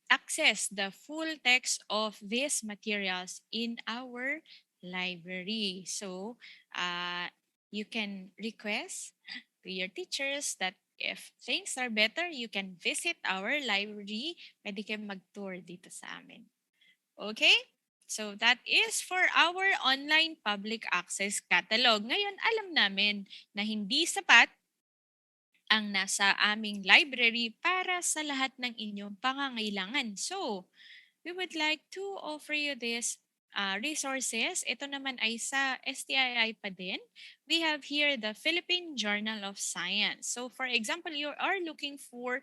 S3: access the full text of these materials in our library. So, you can request to your teachers that if things are better, you can visit our library. Pwede kayo mag-tour dito sa amin. Okay? So that is for our online public access catalog. Ngayon, alam namin na hindi sapat ang nasa aming library para sa lahat ng inyong pangangailangan. So, we would like to offer you this resources. Ito naman ay sa STII pa din. We have here the Philippine Journal of Science. So for example, you are looking for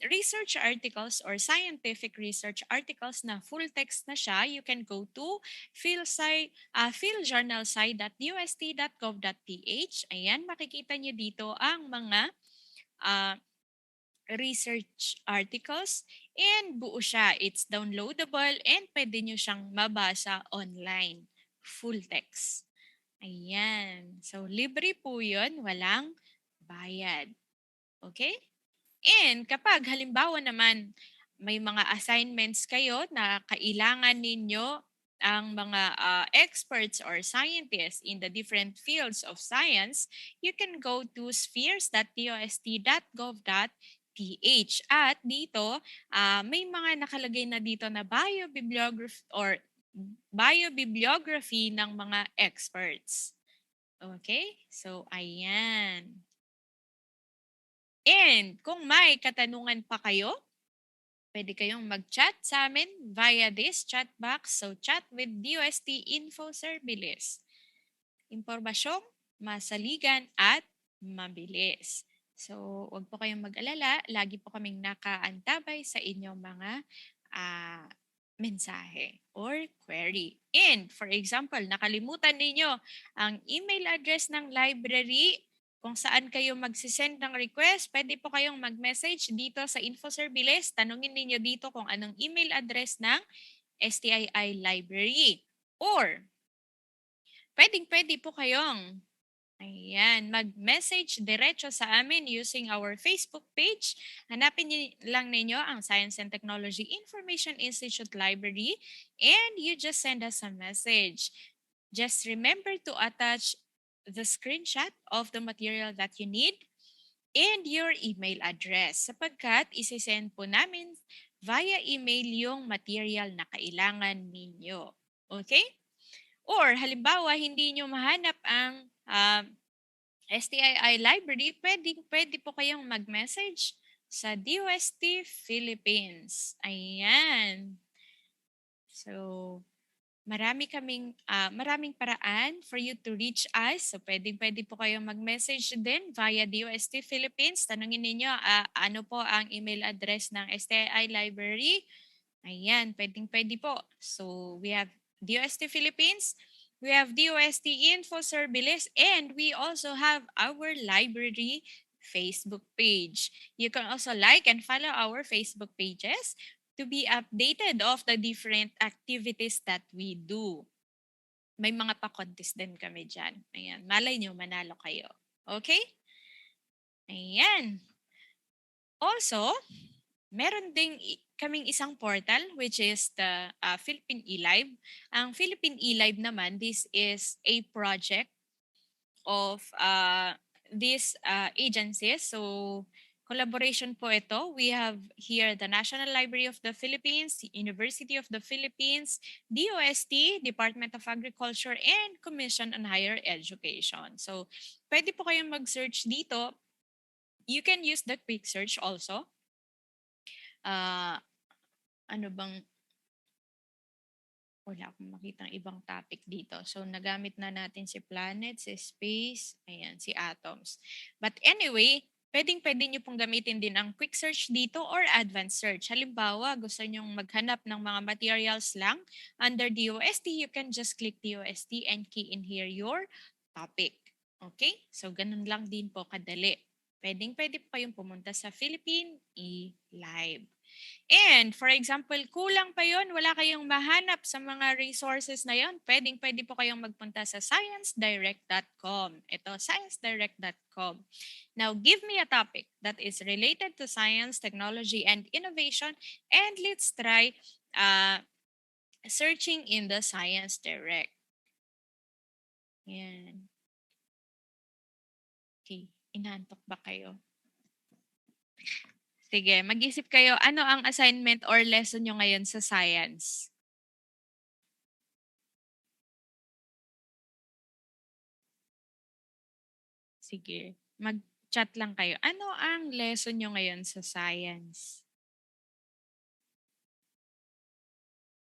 S3: research articles or scientific research articles na full text na siya, you can go to philjournalsci.ust.gov.ph. Ayan, makikita nyo dito ang mga research articles, and buo siya. It's downloadable and pwede nyo siyang mabasa online. Full text. Ayan. So, libre po yun. Walang bayad. Okay? And kapag halimbawa naman may mga assignments kayo na kailangan ninyo ang mga experts or scientists in the different fields of science, you can go to spheres.dost.gov.ph at dito may mga nakalagay na dito na biobibliography ng mga experts. Okay? So, ayan. And kung may katanungan pa kayo, pwede kayong mag-chat sa amin via this chat box. So, chat with DOST Info Service. Impormasyong masaligan at mabilis. So, wag po kayong mag-alala. Lagi po kaming nakaantabay sa inyong mga mensahe or query. And for example, nakalimutan ninyo ang email address ng library kung saan kayo magsisend ng request, pwede po kayong mag-message dito sa Info Service. Tanungin ninyo dito kung anong email address ng STII library. Or, pwede po kayong mag-message diretso sa amin using our Facebook page. Hanapin lang ninyo ang Science and Technology Information Institute Library and you just send us a message. Just remember to attach the screenshot of the material that you need and your email address sapagkat isisend po namin via email yung material na kailangan ninyo. Okay? Or halimbawa, hindi nyo mahanap ang STII library, pwede po kayong mag-message sa DOST Philippines. Ayan. So, maraming paraan for you to reach us. So, pwede po kayong mag-message din via DOST Philippines. Tanungin ninyo ano po ang email address ng STII library. Ayan, pwede po. So, we have DOST Philippines, we have DOST Info Service, and we also have our library Facebook page. You can also like and follow our Facebook pages to be updated of the different activities that we do. May mga pa-contest din kami dyan. Ayan, malay nyo, manalo kayo. Okay? Ayan. Also, meron ding kaming isang portal which is the Philippine eLive. Ang Philippine eLive naman, this is a project of these agencies. So, collaboration po ito. We have here the National Library of the Philippines, University of the Philippines, DOST, Department of Agriculture, and Commission on Higher Education. So, pwede po kayong mag-search dito. You can use the quick search also. Wala akong makitang ibang topic dito. So, nagamit na natin si planets, si space, ayan, si atoms. But anyway, pwede nyo pong gamitin din ang quick search dito or advanced search. Halimbawa, gusto nyong maghanap ng mga materials lang under DOST, you can just click DOST and key in here your topic. Okay? So, ganun lang din po kadali. Pwede po kayong pumunta sa Philippine eLive. And for example, kulang pa yon, wala kayong mahanap sa mga resources na yon, pwede po kayong magpunta sa sciencedirect.com. Ito, sciencedirect.com. Now, give me a topic that is related to science, technology, and innovation, and let's try searching in the Science Direct. Yan. Okay, inaantok ba kayo? Sige, mag-isip kayo, ano ang assignment or lesson nyo ngayon sa science? Sige, mag-chat lang kayo. Ano ang lesson nyo ngayon sa science?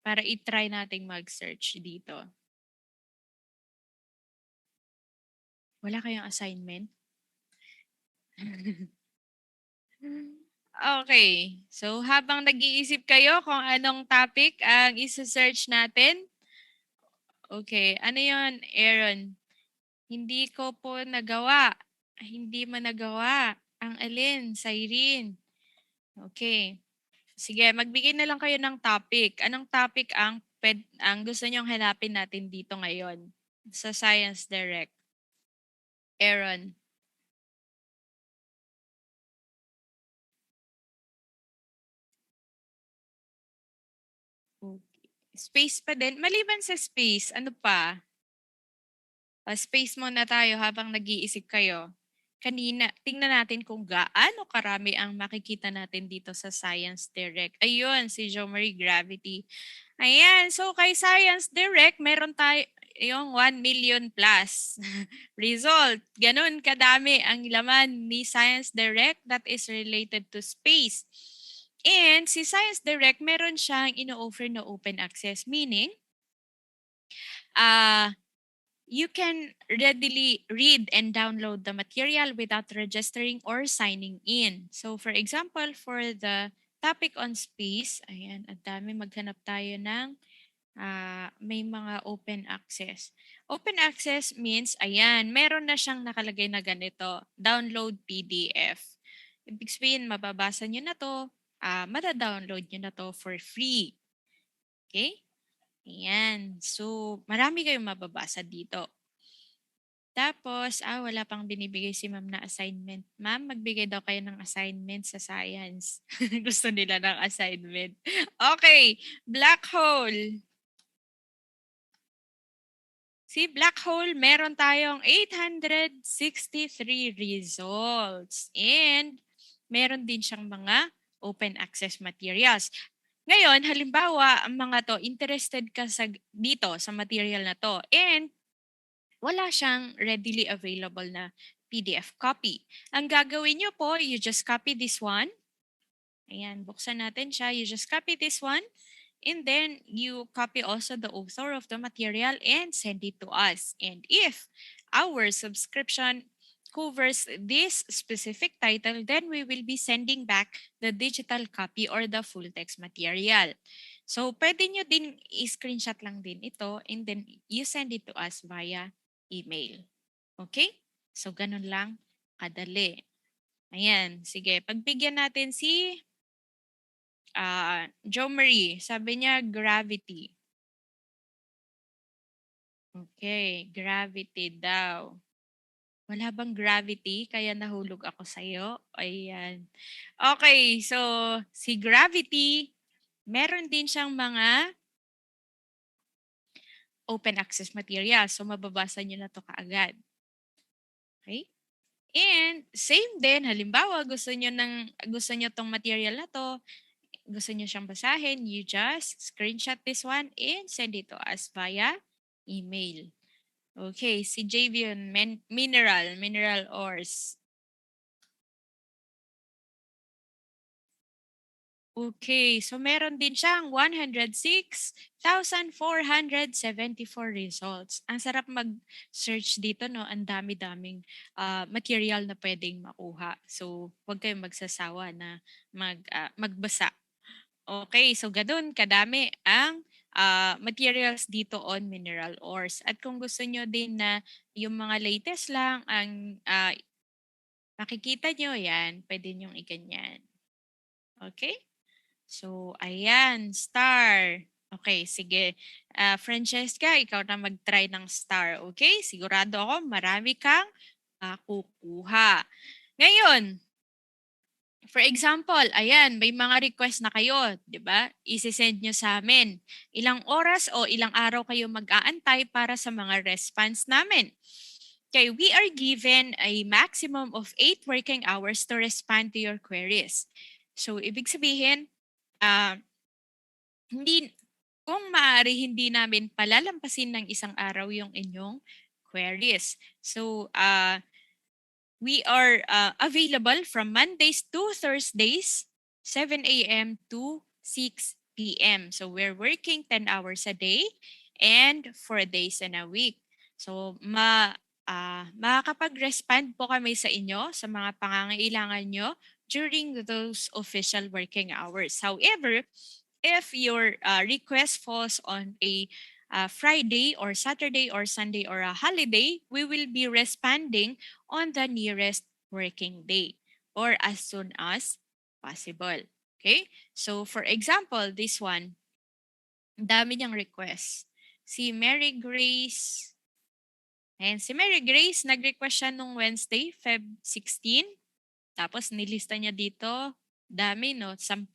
S3: Para i-try nating mag-search dito. Wala kayong assignment? Okay. So, habang nag-iisip kayo kung anong topic ang isa-search natin. Okay. Ano yun, Aaron? Hindi ko po nagawa. Hindi mo nagawa. Ang alin, Cyrene. Okay. Sige, magbigay na lang kayo ng topic. Anong topic ang gusto nyong hanapin natin dito ngayon sa Science Direct? Aaron. Okay. Space pa din. Maliban sa space, ano pa? Space muna tayo habang nag-iisip kayo. Kanina, tingnan natin kung gaano karami ang makikita natin dito sa Science Direct. Ayun, si Jo Marie Gravity. Ayan, so kay Science Direct, meron tayo yung 1 million plus result. Ganun kadami ang laman ni Science Direct that is related to space. And si Science Direct, meron siyang ino-offer na open access, meaning, you can readily read and download the material without registering or signing in. So for example, for the topic on space, ayan, ang dami, maghanap tayo ng may mga open access. Open access means, ayan, meron na siyang nakalagay na ganito, download PDF. Ibig sabihin, mababasa nyo na to, mata-download nyo na to for free. Okay? Ayan. So, marami kayong mababasa dito. Tapos, wala pang binibigay si ma'am na assignment. Ma'am, magbigay daw kayo ng assignment sa science. Gusto nila ng assignment. Okay, black hole. Si black hole, meron tayong 863 results. And meron din siyang mga open access materials. Ngayon, halimbawa, ang mga to, interested ka dito sa material na to. And wala siyang readily available na PDF copy. Ang gagawin nyo po, you just copy this one. Ayan, buksan natin siya. You just copy this one. And then you copy also the author of the material and send it to us. And if our subscription covers this specific title, then we will be sending back the digital copy or the full text material. So, pwede nyo din i-screenshot lang din ito and then you send it to us via email. Okay? So, ganun lang kadali. Ayan, sige. Pagbigyan natin si Jo Marie. Sabi niya, gravity. Okay, gravity daw. Wala bang gravity? Kaya nahulog ako sa'yo. Ayan. Okay, so si gravity, meron din siyang mga open access material. So mababasa nyo na to kaagad. Okay? And same din, halimbawa gusto nyo tong material na to, gusto nyo siyang basahin, you just screenshot this one and send it to us via email. Okay, si Javion, mineral ores. Okay, so meron din siyang 106,474 results. Ang sarap mag-search dito, no? Ang dami-daming material na pwedeng makuha. So, huwag kayong magsasawa na magbasa. Okay, so ganun kadami ang materials dito on mineral ores. At kung gusto nyo din na yung mga latest lang ang makikita nyo, yan, pwede nyong iganyan. Okay? So, ayan, star. Okay, sige. Francesca, ikaw na mag-try ng star. Okay? Sigurado ako marami kang kukuha. Ngayon, for example, ayan, may mga request na kayo, di ba? Isi-send nyo sa amin. Ilang oras o ilang araw kayo mag-aantay para sa mga response namin. Okay, we are given a maximum of 8 working hours to respond to your queries. So, ibig sabihin, kung maaari, hindi namin palalampasin ng isang araw yung inyong queries. So, we are available from Mondays to Thursdays, 7 a.m. to 6 p.m. So we're working 10 hours a day and 4 days in a week. So makakapag-respond po kami sa inyo sa mga pangangailangan nyo during those official working hours. However, if your request falls on a Friday or Saturday or Sunday or a holiday, we will be responding on the nearest working day or as soon as possible. Okay? So for example, this one, dami niyang request. Si Mary Grace, ayan, si Mary Grace, nag-request siya nung Wednesday, Feb 16. Tapos nilista niya dito, dami no, 10.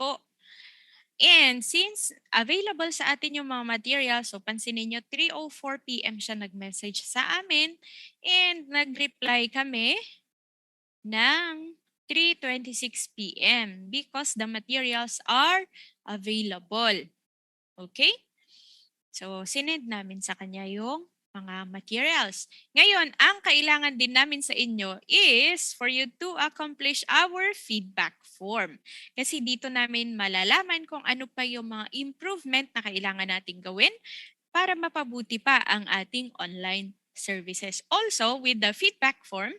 S3: And since available sa atin yung mga materials, so pansinin nyo, 3:04 p.m. siya nag-message sa amin and nag-reply kami ng 3:26 p.m. because the materials are available. Okay? So, sinend namin sa kanya yung mga materials. Ngayon, ang kailangan din namin sa inyo is for you to accomplish our feedback form. Kasi dito namin malalaman kung ano pa yung mga improvement na kailangan nating gawin para mapabuti pa ang ating online services. Also, with the feedback form,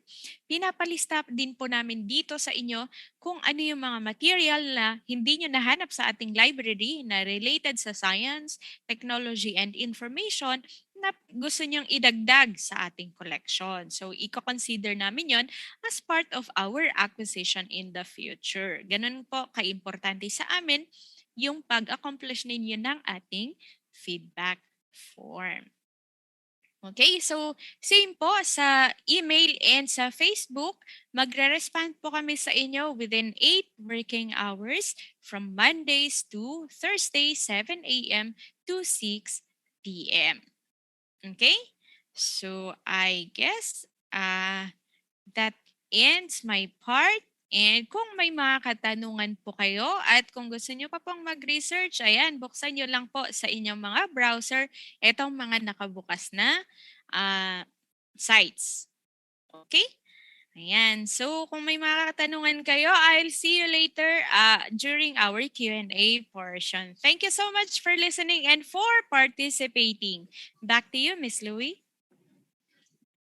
S3: pinapalista din po namin dito sa inyo kung ano yung mga material na hindi nyo nahanap sa ating library na related sa science, technology, and information na gusto nyong idagdag sa ating collection. So, i-consider namin yon as part of our acquisition in the future. Ganun po kaimportante sa amin yung pag-accomplish ninyo ng ating feedback form. Okay, so same po sa email and sa Facebook, magre-respond po kami sa inyo within 8 working hours from Mondays to Thursday, 7 a.m. to 6 p.m. Okay, so I guess that ends my part. And kung may mga katanungan po kayo at kung gusto nyo pa pong mag-research, ayan, buksan nyo lang po sa inyong mga browser itong mga nakabukas na sites. Okay? Ayan. So, kung may mga katanungan kayo, I'll see you later during our Q&A portion. Thank you so much for listening and for participating. Back to you, Miss Louie.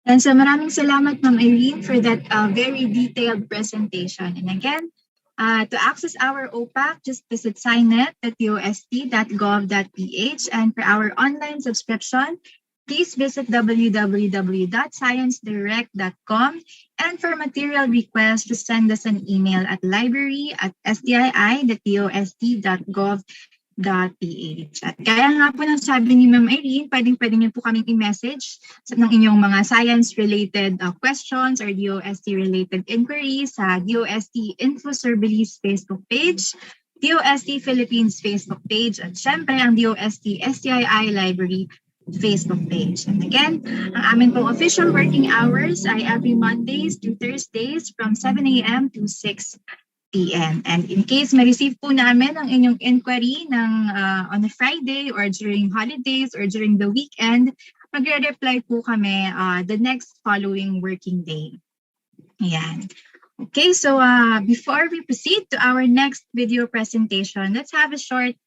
S1: And so maraming salamat, Ma'am Irene, for that very detailed presentation. And again, to access our OPAC, just visit signet.dost.gov.ph. And for our online subscription, please visit www.sciencedirect.com. And for material requests, just send us an email at library@stii.dost.gov.ph. At kaya nga po ng sabi ni Ma'am Irene, pwedeng niyo po kaming i-message ng inyong mga science-related questions or DOST-related inquiries sa DOST Info Service Facebook page, DOST Philippines Facebook page, at syempre ang DOST-STII Library Facebook page. And again, ang amin pong official working hours ay every Mondays to Thursdays from 7 a.m. to 6 p.m. And in case ma-receive po namin ang inyong inquiry on a Friday or during holidays or during the weekend, magre-reply po kami the next following working day. Ayan. Okay, so before we proceed to our next video presentation, let's have a short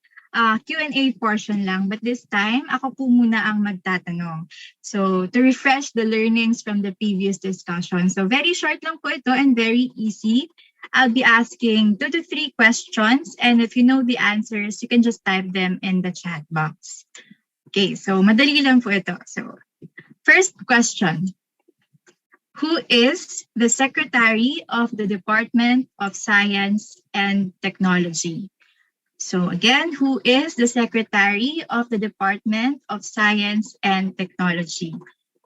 S1: Q&A portion lang. But this time, ako po muna ang magtatanong. So to refresh the learnings from the previous discussion. So very short lang po ito and very easy. I'll be asking 2 to 3 questions, and if you know the answers, you can just type them in the chat box. Okay, so madali lang po ito. So, first question. Who is the Secretary of the Department of Science and Technology? So again, who is the Secretary of the Department of Science and Technology?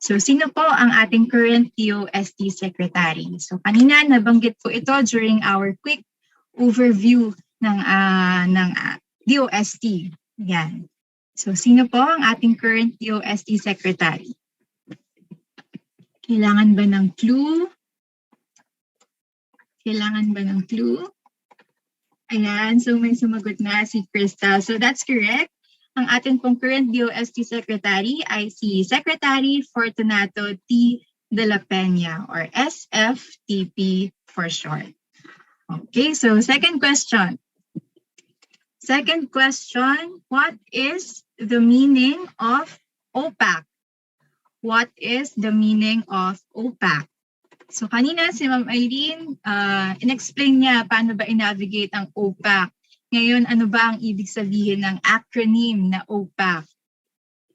S1: So, sino po ang ating current DOST Secretary? So, kanina nabanggit po ito during our quick overview ng DOST. Yan. So, sino po ang ating current DOST Secretary? Kailangan ba ng clue? Kailangan ba ng clue? Ayan, so may sumagot na si Crystal. So, that's correct. Ang ating pong current DOST Secretary ay si Secretary Fortunato T. de la Peña or SFTP for short. Okay, so second question. Second question, what is the meaning of OPAC? What is the meaning of OPAC? So kanina si Ma'am Irene, in-explain niya paano ba i-navigate ang OPAC. Ngayon, ano ba ang ibig sabihin ng acronym na OPAC?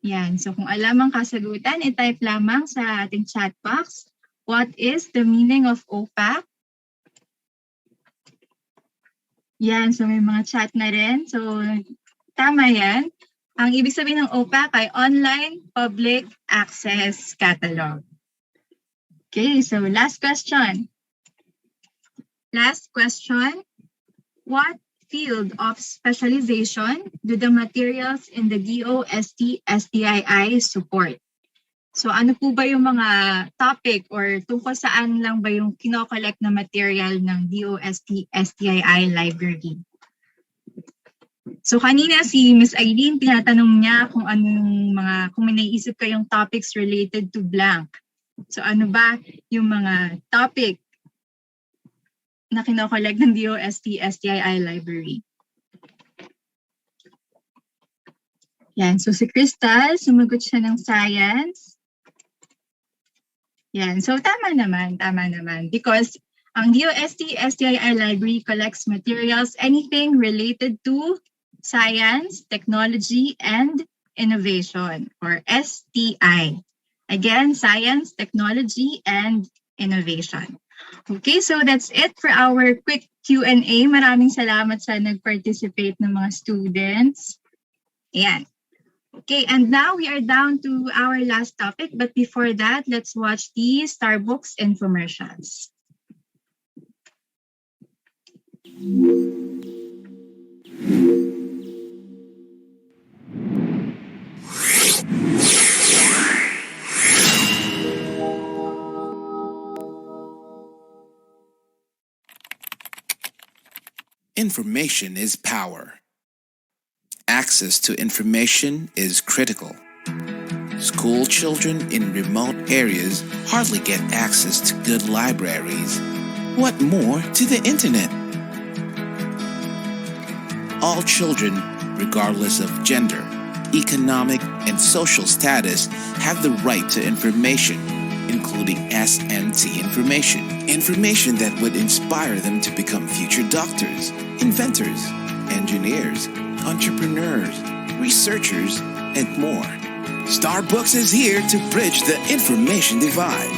S1: Yan. So kung alam ang kasagutan, i-type lamang sa ating chat box. What is the meaning of OPAC? Yan, so may mga chat na rin. So, tama yan. Ang ibig sabihin ng OPAC ay Online Public Access Catalog. Okay, so last question. Last question. What field of specialization do the materials in the DOST-STII support? So ano po ba yung mga topic or tungkol saan lang ba yung kinokollect na material ng DOST-STII library? So kanina si Miss Eileen, tinatanong niya kung kung may naisip kayong topics related to blank. So ano ba yung mga topic na kinokollect ng DOST-STII library? Yan, so si Crystal, sumagot siya ng science. Yan, so tama naman. Because ang DOST-STII library collects materials, anything related to science, technology, and innovation, or STI. Again, science, technology, and innovation. Okay, so that's it for our quick Q&A. Maraming salamat sa nag-participate ng mga students. Ayan. Okay, and now we are down to our last topic. But before that, let's watch the Starbucks infomercials.
S6: Information is power. Access to information is critical. School children in remote areas hardly get access to good libraries. What more to the internet? All children, regardless of gender, economic, and social status, have the right to information, including SNT information. Information that would inspire them to become future doctors, inventors, engineers, entrepreneurs, researchers, and more. Starbucks is here to bridge the information divide.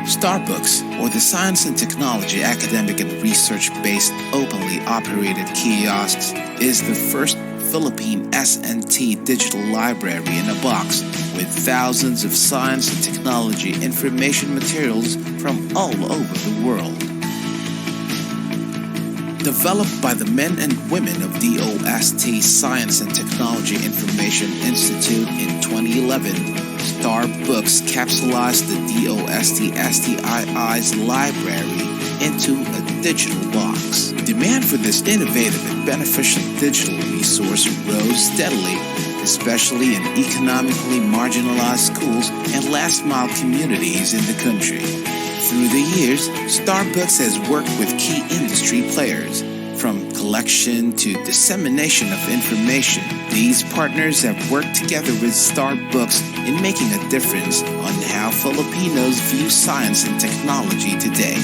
S6: Starbucks, or the Science and Technology Academic and Research-based openly operated kiosks, is the first Philippine SNT digital library in a box with thousands of science and technology information materials from all over the world. Developed by the men and women of DOST Science and Technology Information Institute in 2011, Starbucks capsulized the DOST-STII's library into a digital box. Demand for this innovative and beneficial digital resource rose steadily, especially in economically marginalized schools and last-mile communities in the country. Through the years, Starbucks has worked with key industry players, from collection to dissemination of information. These partners have worked together with Starbucks in making a difference on how Filipinos view science and technology today.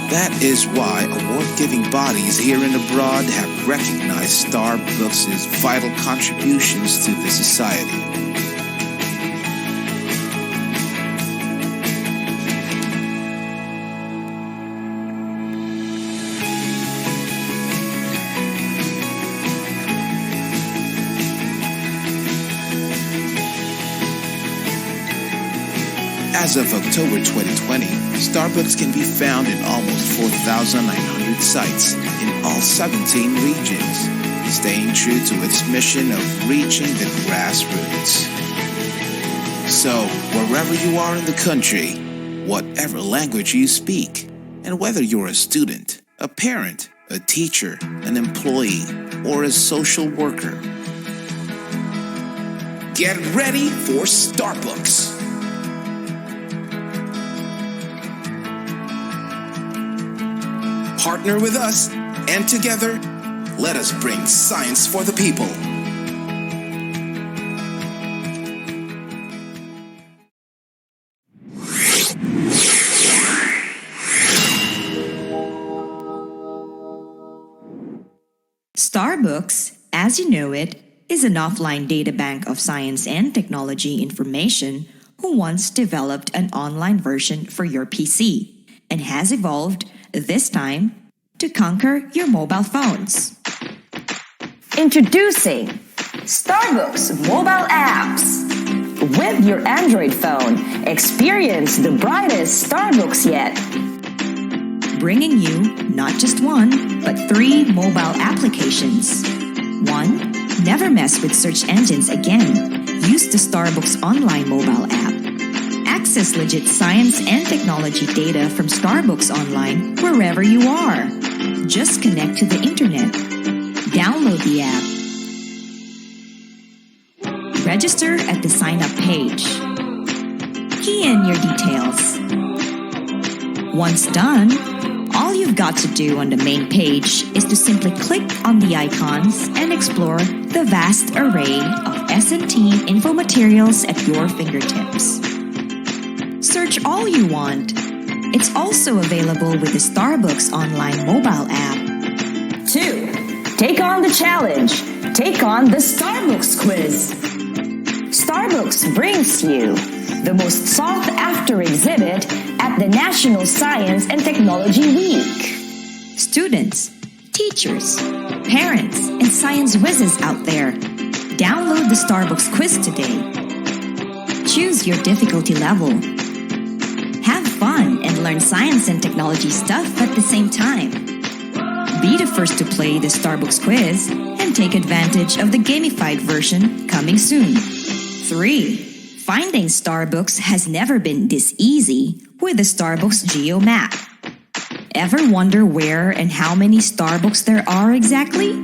S6: That is why award-giving bodies here and abroad have recognized Starbucks' vital contributions to the society. As of October 2020, Starbucks can be found in almost 4,900 sites in all 17 regions, staying true to its mission of reaching the grassroots. So, wherever you are in the country, whatever language you speak, and whether you're a student, a parent, a teacher, an employee, or a social worker, get ready for Starbucks! Partner with us, and together, let us bring science for the people.
S9: Starbucks, as you know it, is an offline data bank of science and technology information who once developed an online version for your PC and has evolved, this time, to conquer your mobile phones.
S10: Introducing Starbucks mobile apps. With your Android phone, experience the brightest Starbucks yet.
S9: Bringing you not just one, but 3 mobile applications. 1. Never mess with search engines again. Use the Starbucks online mobile app. Access legit science and technology data from Starbucks Online wherever you are. Just connect to the internet. Download the app. Register at the sign up page. Key in your details. Once done, all you've got to do on the main page is to simply click on the icons and explore the vast array of S&T info materials at your fingertips. Search all you want. It's also available with the Starbucks online mobile app.
S10: 2. Take on the challenge. Take on the Starbucks quiz. Starbucks brings you the most sought-after exhibit at the National Science and Technology Week.
S9: Students, teachers, parents, and science whizzes out there, download the Starbucks quiz today. Choose your difficulty level. Have fun and learn science and technology stuff at the same time. Be the first to play the Starbucks quiz and take advantage of the gamified version coming soon. 3. Finding Starbucks has never been this easy with the Starbucks Geo Map. Ever wonder where and how many Starbucks there are exactly?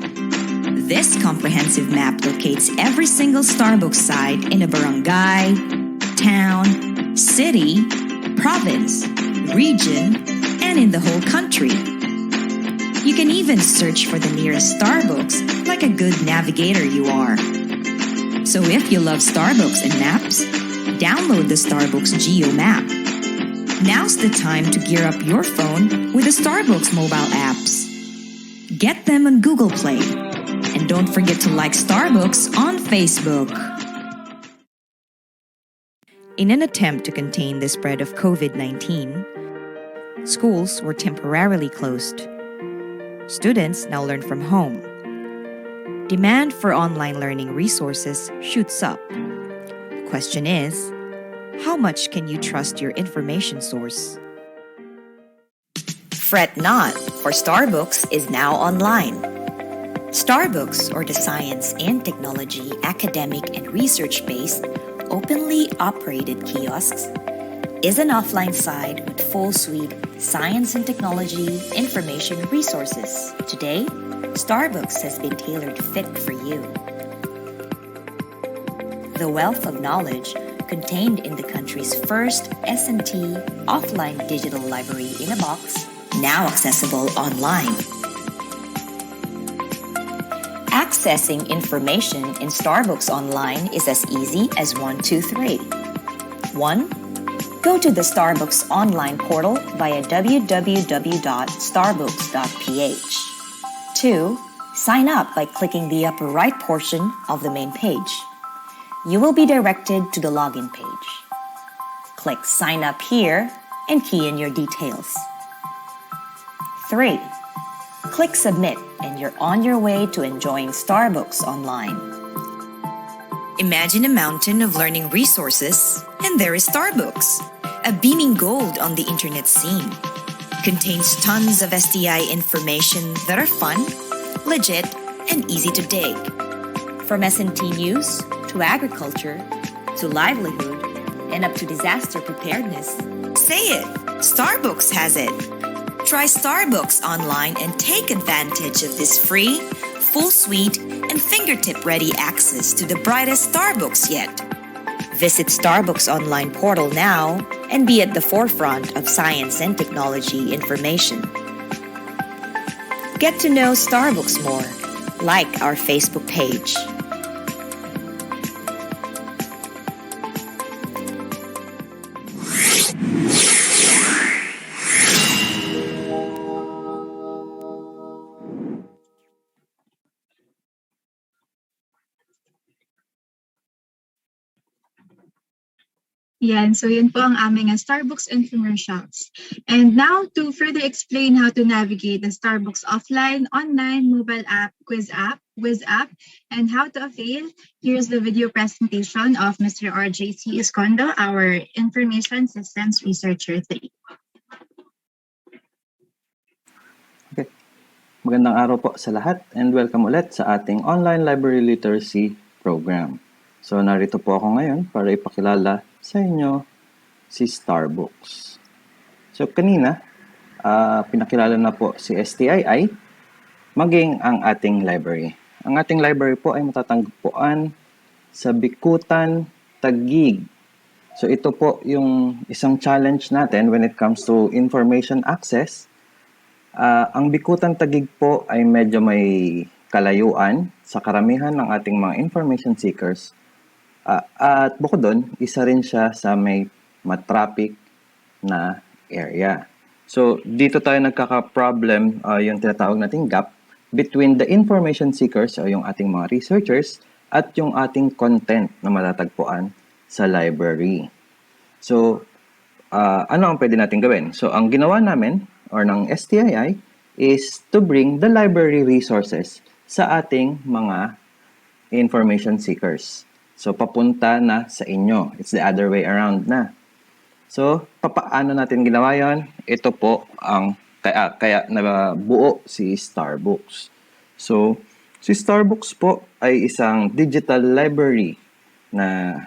S9: This comprehensive map locates every single Starbucks site in a barangay, town, city, province, region, and in the whole country. You can even search for the nearest Starbucks like a good navigator you are. So if you love Starbucks and maps, download the Starbucks Geo Map. Now's the time to gear up your phone with the Starbucks mobile apps. Get them on Google Play. And don't forget to like Starbucks on Facebook. In an attempt to contain the spread of COVID-19, schools were temporarily closed. Students now learn from home. Demand for online learning resources shoots up. The question is, how much can you trust your information source? Fret not, for Starbucks is now online. Starbucks, or the science and technology, academic and research-based, openly operated kiosks, is an offline site with full suite science and technology information resources. Today, Starbucks has been tailored fit for you. The wealth of knowledge contained in the country's first S&T offline digital library in a box, now accessible online. Accessing information in Starbucks Online is as easy as 1, 2, 3. 1. Go to the Starbucks online portal via www.starbucks.ph. 2. Sign up by clicking the upper right portion of the main page. You will be directed to the login page. Click Sign Up here and key in your details. 3. Click Submit and you're on your way to enjoying Starbucks Online. Imagine a mountain of learning resources, and there is Starbucks, a beaming gold on the internet scene. Contains tons of STI information that are fun, legit, and easy to dig. From S&T news, to agriculture, to livelihood, and up to disaster preparedness. Say it! Starbucks has it! Try Starbucks Online and take advantage of this free, full suite, and fingertip-ready access to the brightest Starbucks yet. Visit Starbucks Online portal now and be at the forefront of science and technology information. Get to know Starbucks more. Like our Facebook page.
S1: Yan, so yun po ang aming Starbucks infomercials. And now, to further explain how to navigate the Starbucks offline, online, mobile app, quiz app, and how to avail, here's the video presentation of Mr. RJC Escondo, our Information Systems Researcher 3.
S11: Okay. Magandang araw po sa lahat and welcome ulit sa ating online library literacy program. So narito po ako ngayon para ipakilala sa inyo si Starbucks. So kanina, pinakilala na po si STII maging ang ating library. Ang ating library po ay matatagpuan sa Bikutan, Taguig. So ito po yung isang challenge natin when it comes to information access. Ang Bikutan Taguig po ay medyo may kalayuan sa karamihan ng ating mga information seekers. At bukod doon, isa rin siya sa may matraffic na area. So dito tayo nagkaka-problem, yung tinatawag nating gap between the information seekers o yung ating mga researchers at yung ating content na matatagpuan sa library. So ano ang pwede natin gawin? So ang ginawa namin or ng STII is to bring the library resources sa ating mga information seekers. So papunta na sa inyo. It's the other way around na. So paano natin ginawa yon? Ito po ang kaya nabuo si Starbucks. So si Starbucks po ay isang digital library na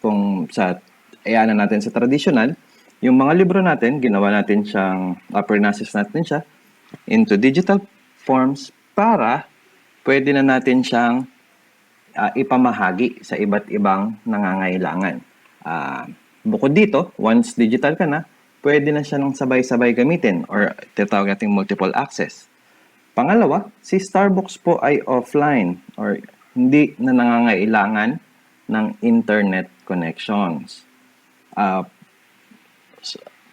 S11: kung sa ayanan natin sa traditional, yung mga libro natin, ginawa natin siyang, process natin siya into digital forms para pwede na natin siyang ipamahagi sa iba't ibang nangangailangan. Bukod dito, once digital ka na, pwede na siya ng sabay-sabay gamitin or tinatawag nating multiple access. Pangalawa, si Starbucks po ay offline or hindi na nangangailangan ng internet connections.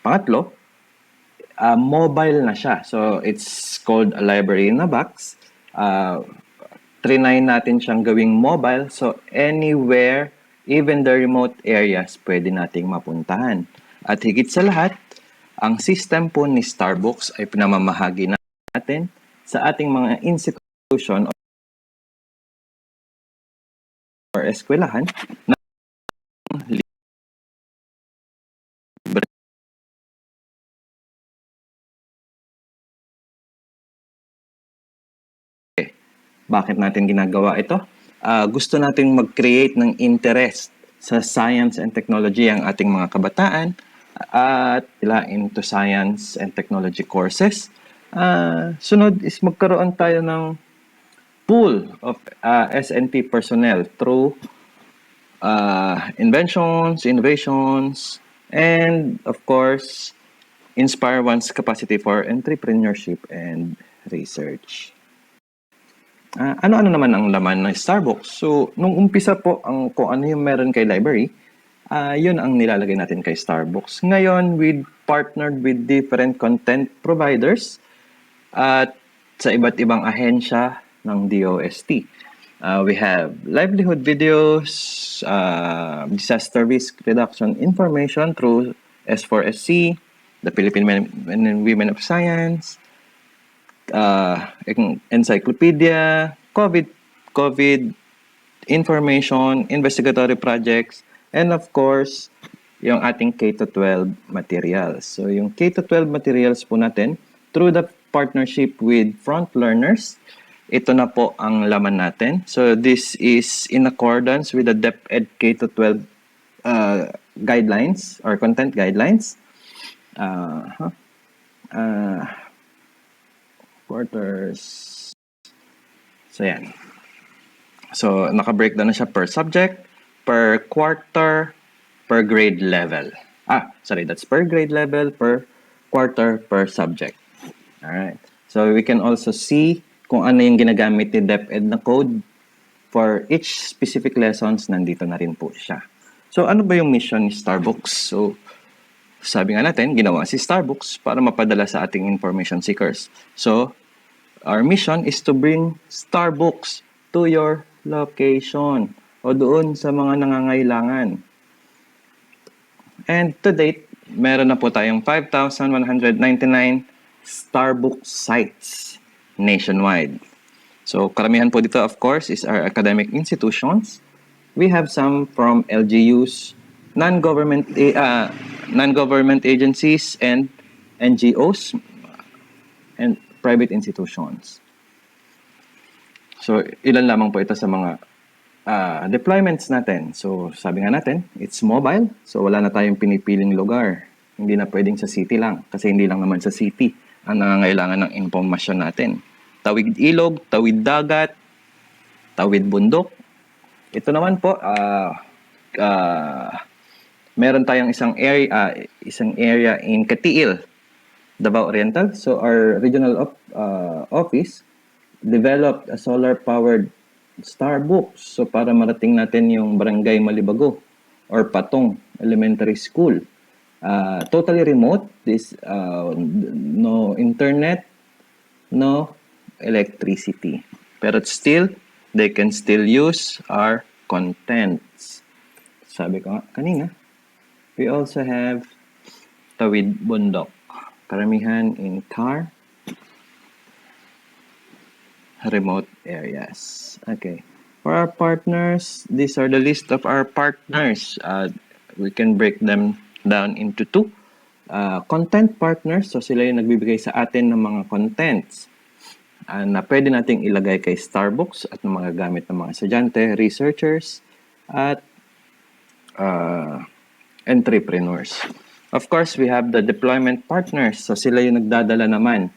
S11: Pangatlo, mobile na siya. So, it's called a library in a box. Trinay natin siyang gawing mobile. So, anywhere, even the remote areas, pwede nating mapuntahan. At higit sa lahat, ang system po ni Starbucks ay pinamamahagi natin sa ating mga institution or eskwelahan na Bakit natin ginagawa ito? Gusto nating mag-create ng interest sa science and technology ang ating mga kabataan at sila into science and technology courses. Sunod is magkaroon tayo ng pool of S&T personnel through inventions, innovations, and of course, inspire one's capacity for entrepreneurship and research. Ano-ano naman ang laman ng Starbucks? So, nung umpisa po, kung ano yung meron kay library, yun ang nilalagay natin kay Starbucks. Ngayon, we partnered with different content providers at sa iba't ibang ahensya ng DOST. We have livelihood videos, disaster risk reduction information through S4SC, the Philippine Men and Women of Science, encyclopedia, COVID information, investigatory projects, and of course, yung ating K-12 materials. So yung K-12 materials po natin, through the partnership with Front Learners, ito na po ang laman natin. So this is in accordance with the DepEd K-12 guidelines or content guidelines. Quarters. So, yan. So, naka-breakdown na siya per subject, per quarter, per grade level. That's per grade level, per quarter, per subject. Alright. So, we can also see kung ano yung ginagamit ni DepEd na code for each specific lessons, nandito na rin po siya. So, ano ba yung mission ni Starbucks? So, sabi nga natin, ginawa si Starbucks para mapadala sa ating information seekers. So, our mission is to bring Starbucks to your location o doon sa mga nangangailangan. And to date, meron na po tayong 5,199 Starbucks sites nationwide. So karamihan po dito, of course, is our academic institutions. We have some from LGUs, non-government agencies, and NGOs, and private institutions. So ilan lamang po ito sa mga deployments natin. So sabi nga natin, it's mobile. So wala na tayong pinipiling lugar. Hindi na pwedeng sa city lang. Kasi hindi lang naman sa city ang nangangailangan ng impormasyon natin. Tawid ilog, tawid dagat, tawid bundok. Ito naman po, meron tayong isang area in Katiil, Davao Oriental. So our regional office developed a solar-powered Starbucks. So para marating natin yung Barangay Malibago or Patong Elementary School. Totally remote. No internet, no electricity. Pero still, they can still use our contents. Sabi ko kanina, we also have Tawid Bundok. Karamihan in car, remote areas. Okay. For our partners, these are the list of our partners. We can break them down into two. Content partners, so sila yung nagbibigay sa atin ng mga contents na pwede nating ilagay kay Starbucks at ng mga gamit ng mga estudyante, researchers, at entrepreneurs. Of course, we have the deployment partners. So sila yung nagdadala naman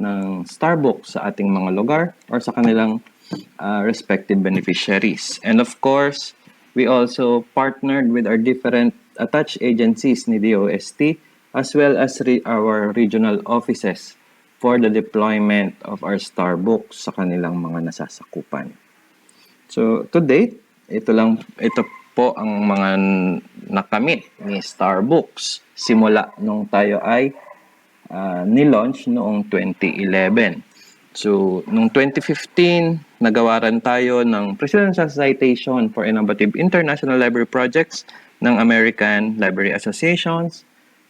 S11: ng Starbucks sa ating mga lugar or sa kanilang respective beneficiaries. And of course, we also partnered with our different attached agencies ni DOST as well as our regional offices for the deployment of our Starbucks sa kanilang mga nasasakupan. So to date, ito po ang mga nakamit ni Starbucks simula nung tayo ay ni-launch noong 2011. So, noong 2015, nagawaran tayo ng Presidential Citation for Innovative International Library Projects ng American Library Associations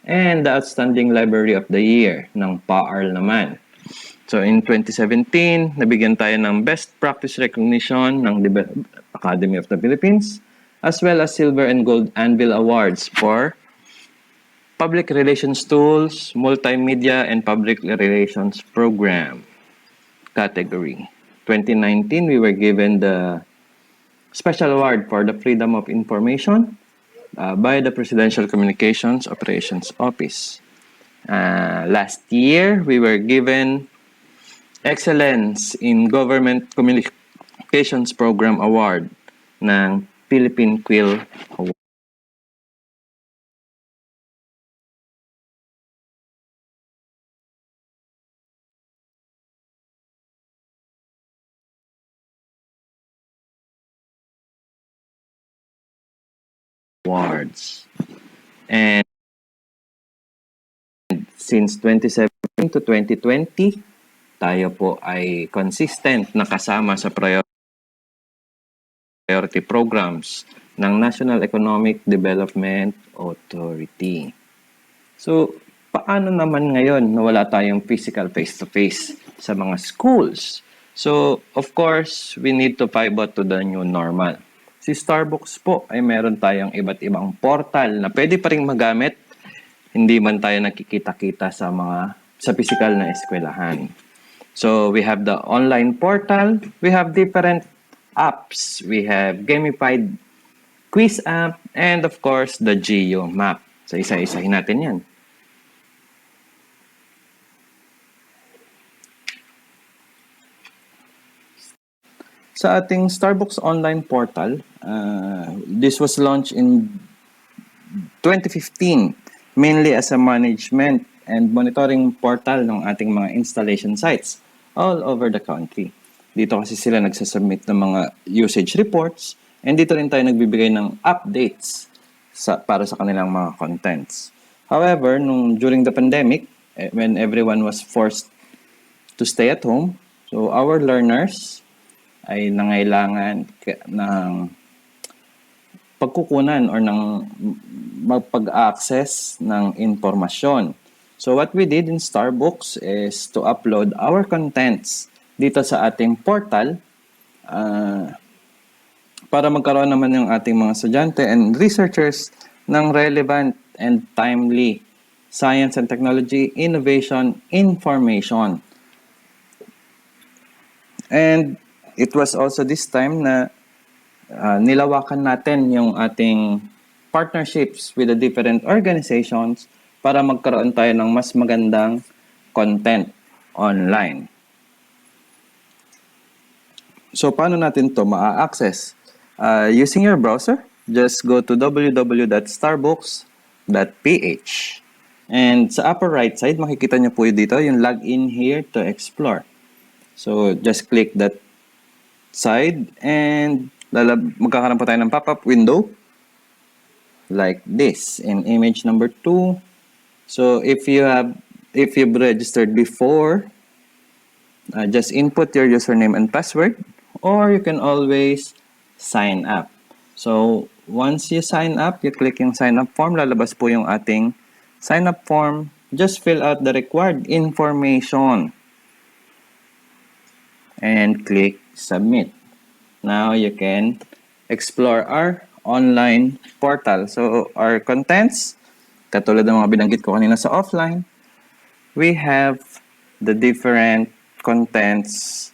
S11: and the Outstanding Library of the Year ng PAARL naman. So, in 2017, nabigyan tayo ng Best Practice Recognition ng Academy of the Philippines as well as Silver and Gold Anvil Awards for Public Relations Tools, Multimedia, and Public Relations Program category. 2019, we were given the Special Award for the Freedom of Information by the Presidential Communications Operations Office. Last year, we were given Excellence in Government Communications Program Award ng Philippine Quill Awards. And since 2017 to 2020, tayo po ay consistent na kasama sa priority programs ng National Economic Development Authority. So, paano naman ngayon na wala tayong physical face-to-face sa mga schools? So, of course, we need to pivot to the new normal. Si Starbucks po ay meron tayong iba't ibang portal na pwede pa rin magamit, hindi man tayo nakikita-kita sa physical na eskwelahan. So, we have the online portal, we have different apps, we have gamified quiz app, and of course, the Geo map. So, isa-isahin natin yan. Sa ating Starbucks online portal, this was launched in 2015, mainly as a management and monitoring portal ng ating mga installation sites all over the country. Dito kasi sila nagsasubmit ng mga usage reports and dito rin tayo nagbibigay ng updates para sa kanilang mga contents. However, during the pandemic, when everyone was forced to stay at home, so our learners ay nangailangan ng pagkukunan or ng magpag-access ng informasyon. So what we did in Starbucks is to upload our contents dito sa ating portal para magkaroon naman yung ating mga estudyante and researchers ng relevant and timely science and technology, innovation, information. And it was also this time na nilawakan natin yung ating partnerships with the different organizations para magkaroon tayo ng mas magandang content online. So, paano natin to ma-access? Using your browser, just go to www.starbucks.ph. And sa upper right side, makikita nyo po dito yung login here to explore. So, just click that side and magkakaroon po tayo ng pop-up window like this in image number 2. So, if you've registered before, just input your username and password, or you can always sign up. So, once you sign up, you click yung sign up form, lalabas po yung ating sign up form. Just fill out the required information and click submit. Now, you can explore our online portal. So, our contents, katulad ng mga binanggit ko kanina sa offline, we have the different contents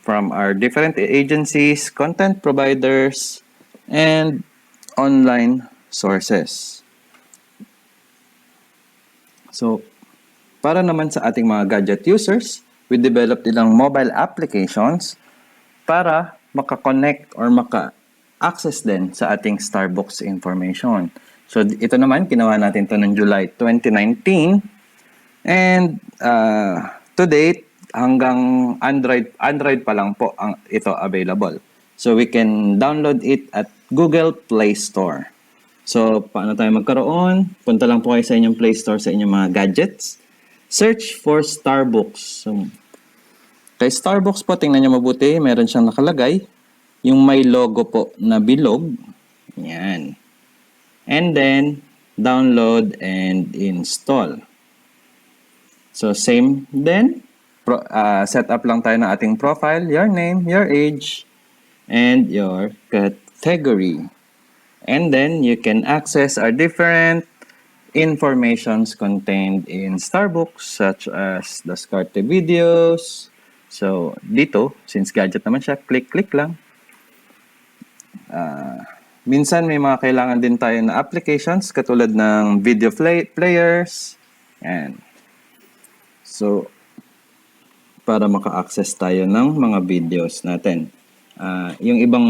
S11: from our different agencies, content providers, and online sources. So, para naman sa ating mga gadget users, we developed ilang mobile applications para maka-connect or maka-access din sa ating Starbucks information. So, ito naman, ginawa natin ito noong July 2019. And to date, hanggang Android pa lang po ito available. So, we can download it at Google Play Store. So, paano tayo magkaroon? Punta lang po kayo sa inyong Play Store sa inyong mga gadgets. Search for Starbucks. So, kay Starbucks po, tingnan nyo mabuti, meron siyang nakalagay. Yung may logo po na bilog. Yan. And then, download and install. So, same then. Set up lang tayo ng ating profile, your name, your age, and your category. And then, you can access our different informations contained in Starbucks, such as the SCART videos. So, dito, since gadget naman siya, click lang. Minsan may mga kailangan din tayo na applications katulad ng video players. And so, para maka-access tayo ng mga videos natin. Yung ibang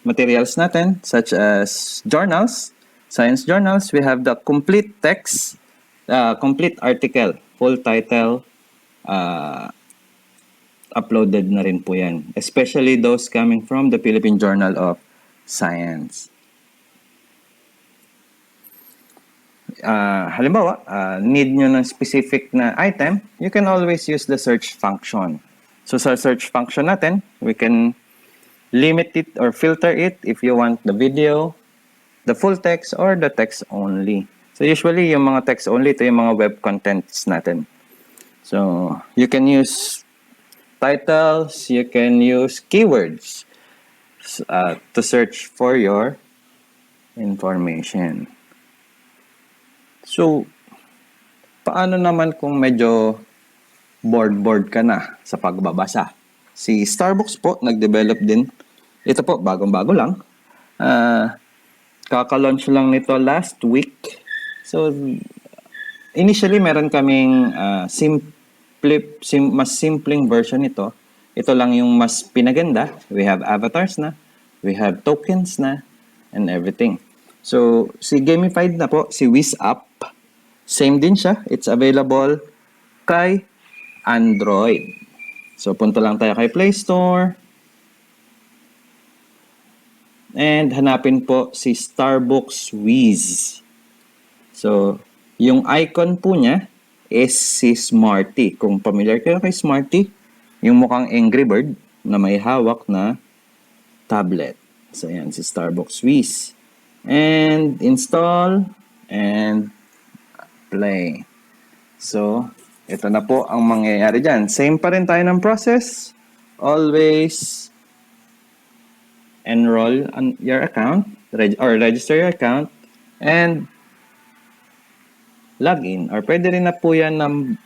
S11: materials natin, such as journals, science journals, we have the complete text, complete article, full title, uploaded na rin po yan. Especially those coming from the Philippine Journal of Science. Halimbawa, need nyo ng specific na item, you can always use the search function. So sa search function natin, we can limit it or filter it if you want the video, the full text, or the text only. So usually, yung mga text only, ito yung mga web contents natin. So you can use titles, you can use keywords to search for your information. So, paano naman kung medyo bored ka na sa pagbabasa? Si Starbucks po, nag-develop din. Ito po, bagong-bago lang. Kaka-launch lang nito last week. So, initially, meron kaming mas simpleng version nito. Ito lang yung mas pinaganda. We have avatars na. We have tokens na. And everything. So, si gamified na po, si WizApp. Same din siya. It's available kay Android. So, punta lang tayo kay Play Store. And hanapin po si Starbucks Wiz. So, yung icon po niya is si Smarty. Kung familiar kayo kay Smarty, yung mukhang Angry Bird na may hawak na tablet. So, yan, si Starbucks Wiz. and install, and play. So, ito na po ang mangyayari dyan. Same pa rin tayo ng process. Always enroll on your account or register your account and log in. Or pwede rin na po yan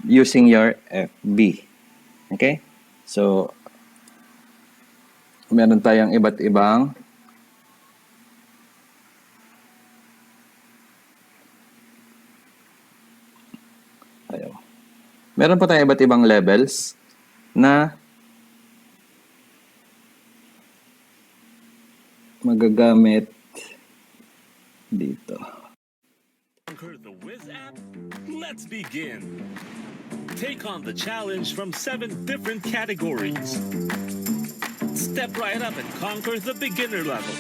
S11: using your FB. Okay? So, meron tayong iba't ibang meron po tayong iba't ibang levels na magagamit dito.
S12: Conquer the Wiz app? Let's begin. Take on the challenge from 7 different categories. Step right up and conquer the beginner level.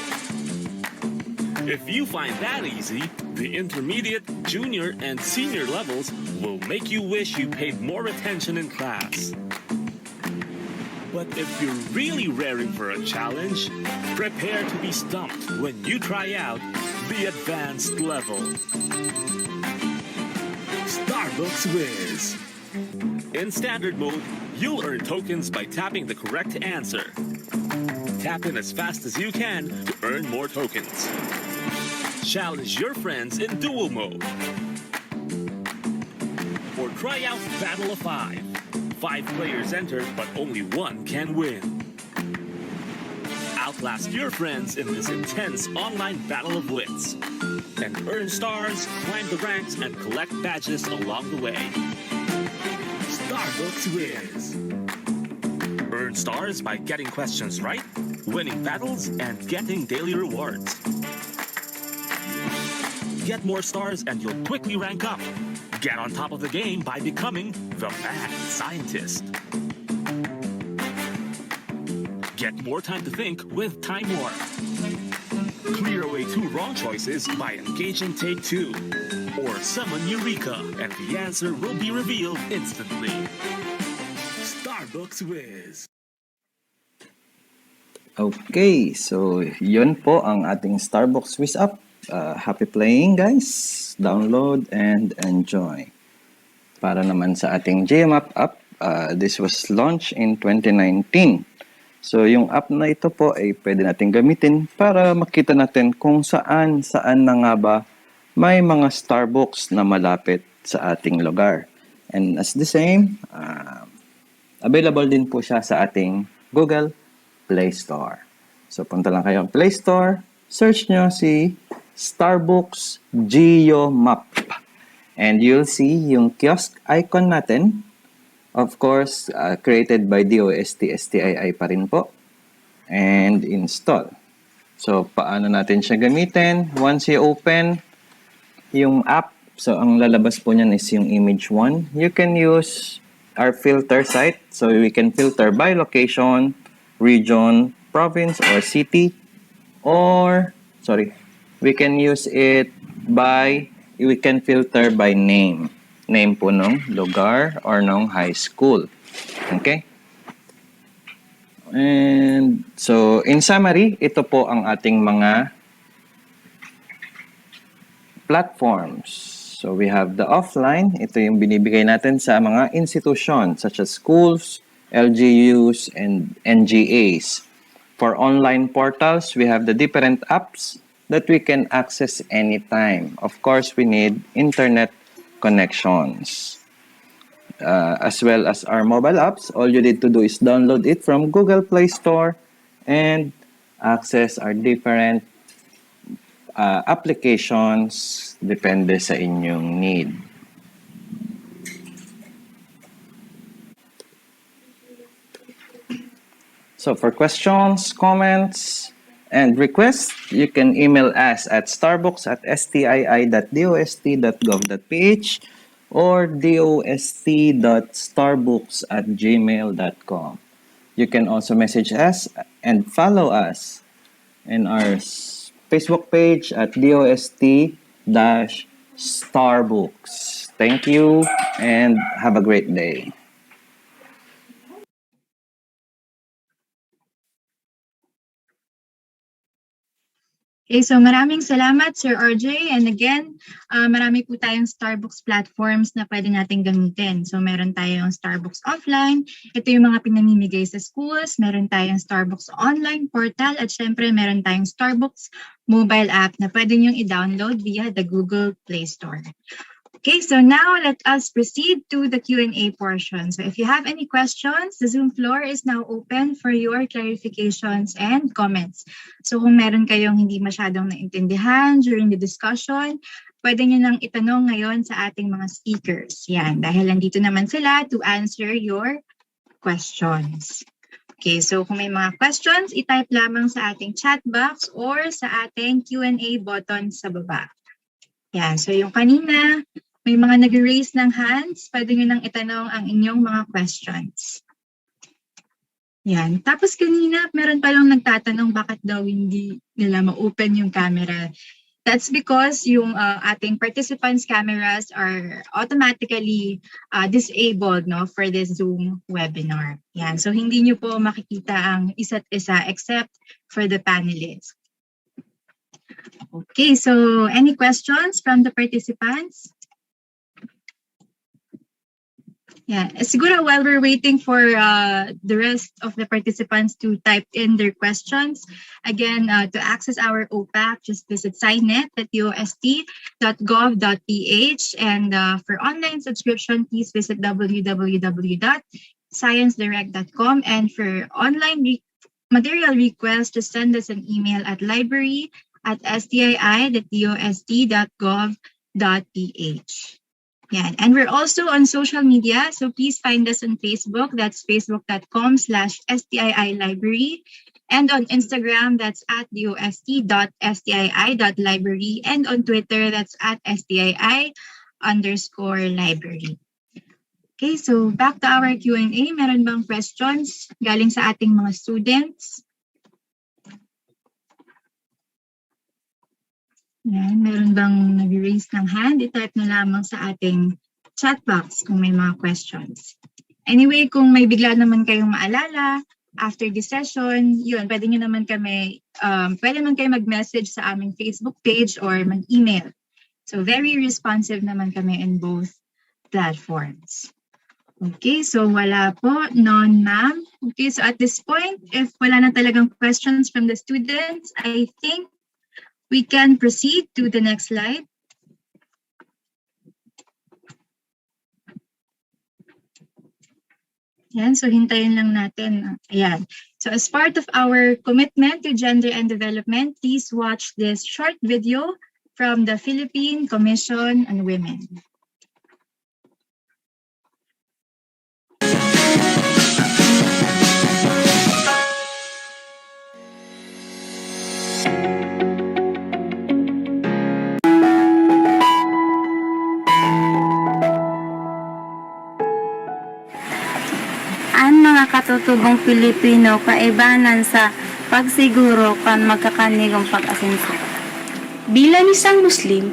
S12: If you find that easy, the intermediate, junior, and senior levels will make you wish you paid more attention in class. But if you're really raring for a challenge, prepare to be stumped when you try out the advanced level. Starbucks Wiz. In standard mode, you'll earn tokens by tapping the correct answer. Tap in as fast as you can to earn more tokens. Challenge your friends in duel mode. Or try out Battle of 5. 5 players enter, but only 1 can win. Outlast your friends in this intense online battle of wits. And earn stars, climb the ranks, and collect badges along the way. Starbucks Wiz. Earn stars by getting questions right, winning battles, and getting daily rewards. Get more stars and you'll quickly rank up. Get on top of the game by becoming the mad scientist. Get more time to think with Time Warp. Clear away 2 wrong choices by engaging Take 2. Or summon Eureka and the answer will be revealed instantly. Starbucks Wiz.
S11: Okay, so yun po ang ating Starbucks Wiz app. Happy playing, guys. Download and enjoy. Para naman sa ating GMAP app, this was launched in 2019. So, yung app na ito po ay pwede natin gamitin para makita natin kung saan na nga ba may mga Starbucks na malapit sa ating lugar. And as the same, available din po siya sa ating Google Play Store. So, punta lang kayo sa Play Store, search nyo si Starbucks Geo Map. And you'll see yung kiosk icon natin. Of course, created by DOST-STII pa rin po. And install. So, paano natin siya gamitin? Once you open yung app, so ang lalabas po niyan is yung image 1. You can use our filter site. So, we can filter by location, region, province, or city. Or, we can use it we can filter by name. Name po nung lugar or nung high school. Okay? And so, in summary, ito po ang ating mga platforms. So, we have the offline. Ito yung binibigay natin sa mga institutions such as schools, LGUs, and NGAs. For online portals, we have the different apps that we can access anytime. Of course, we need internet connections. As well as our mobile apps, all you need to do is download it from Google Play Store and access our different applications depende sa inyong need. So for questions, comments, and requests, you can email us at starbucks@stii.dost.gov.ph or dost.starbooks@gmail.com. You can also message us and follow us in our Facebook page at DOST-Starbooks. Thank you and have a great day.
S1: Okay, so maraming salamat, Sir RJ. And again, marami po tayong Starbucks platforms na pwede natin gamitin. So meron tayong Starbucks offline. Ito yung mga pinamimigay sa schools. Meron tayong Starbucks online portal. At syempre, meron tayong Starbucks mobile app na pwede nyo i-download via the Google Play Store. Okay, so now let us proceed to the Q&A portion. So if you have any questions, the Zoom floor is now open for your clarifications and comments. So kung meron kayong hindi masyadong naintindihan during the discussion, pwede nyo nang itanong ngayon sa ating mga speakers. Yan, dahil nandito naman sila to answer your questions. Okay, so kung may mga questions, itype lamang sa ating chat box or sa ating Q&A button sa baba. Yan, so yung kanina, may mga nag-raise ng hands, pwede nyo nang itanong ang inyong mga questions. Yan. Tapos kanina, meron palang nagtatanong bakit daw hindi nila ma-open yung camera. That's because yung ating participants' cameras are automatically disabled for this Zoom webinar. Yan. So hindi nyo po makikita ang isa't isa except for the panelists. Okay, so any questions from the participants? Yeah, siguro while we're waiting for the rest of the participants to type in their questions, again, to access our OPAC, just visit signet.dost.gov.ph, and for online subscription, please visit www.sciencedirect.com, and for online material requests, just send us an email at library@stii.dost.gov.ph. Yeah, and we're also on social media, so please find us on Facebook. That's facebook.com/STII Library. And on Instagram, that's at dost.stii.library. And on Twitter, that's at STII_library. Okay, so back to our Q&A. Meron bang questions galing sa ating mga students? Yan, meron bang nag-raise ng hand? I-type na lamang sa ating chat box kung may mga questions. Anyway, kung may bigla naman kayong maalala after this session, yun, pwede nyo naman pwede naman kayo mag-message sa aming Facebook page or mag-email. So very responsive naman kami in both platforms. Okay, so wala po, none ma'am. Okay, so at this point, if wala na talagang questions from the students, I think we can proceed to the next slide. Yan, so hintayin lang natin. Ayan. So as part of our commitment to gender and development, please watch this short video from the Philippine Commission on Women.
S13: Ang mga katutubong Pilipino kaibanan sa pagsiguro kan magkakanigong pag-asenso. Bilang isang Muslim,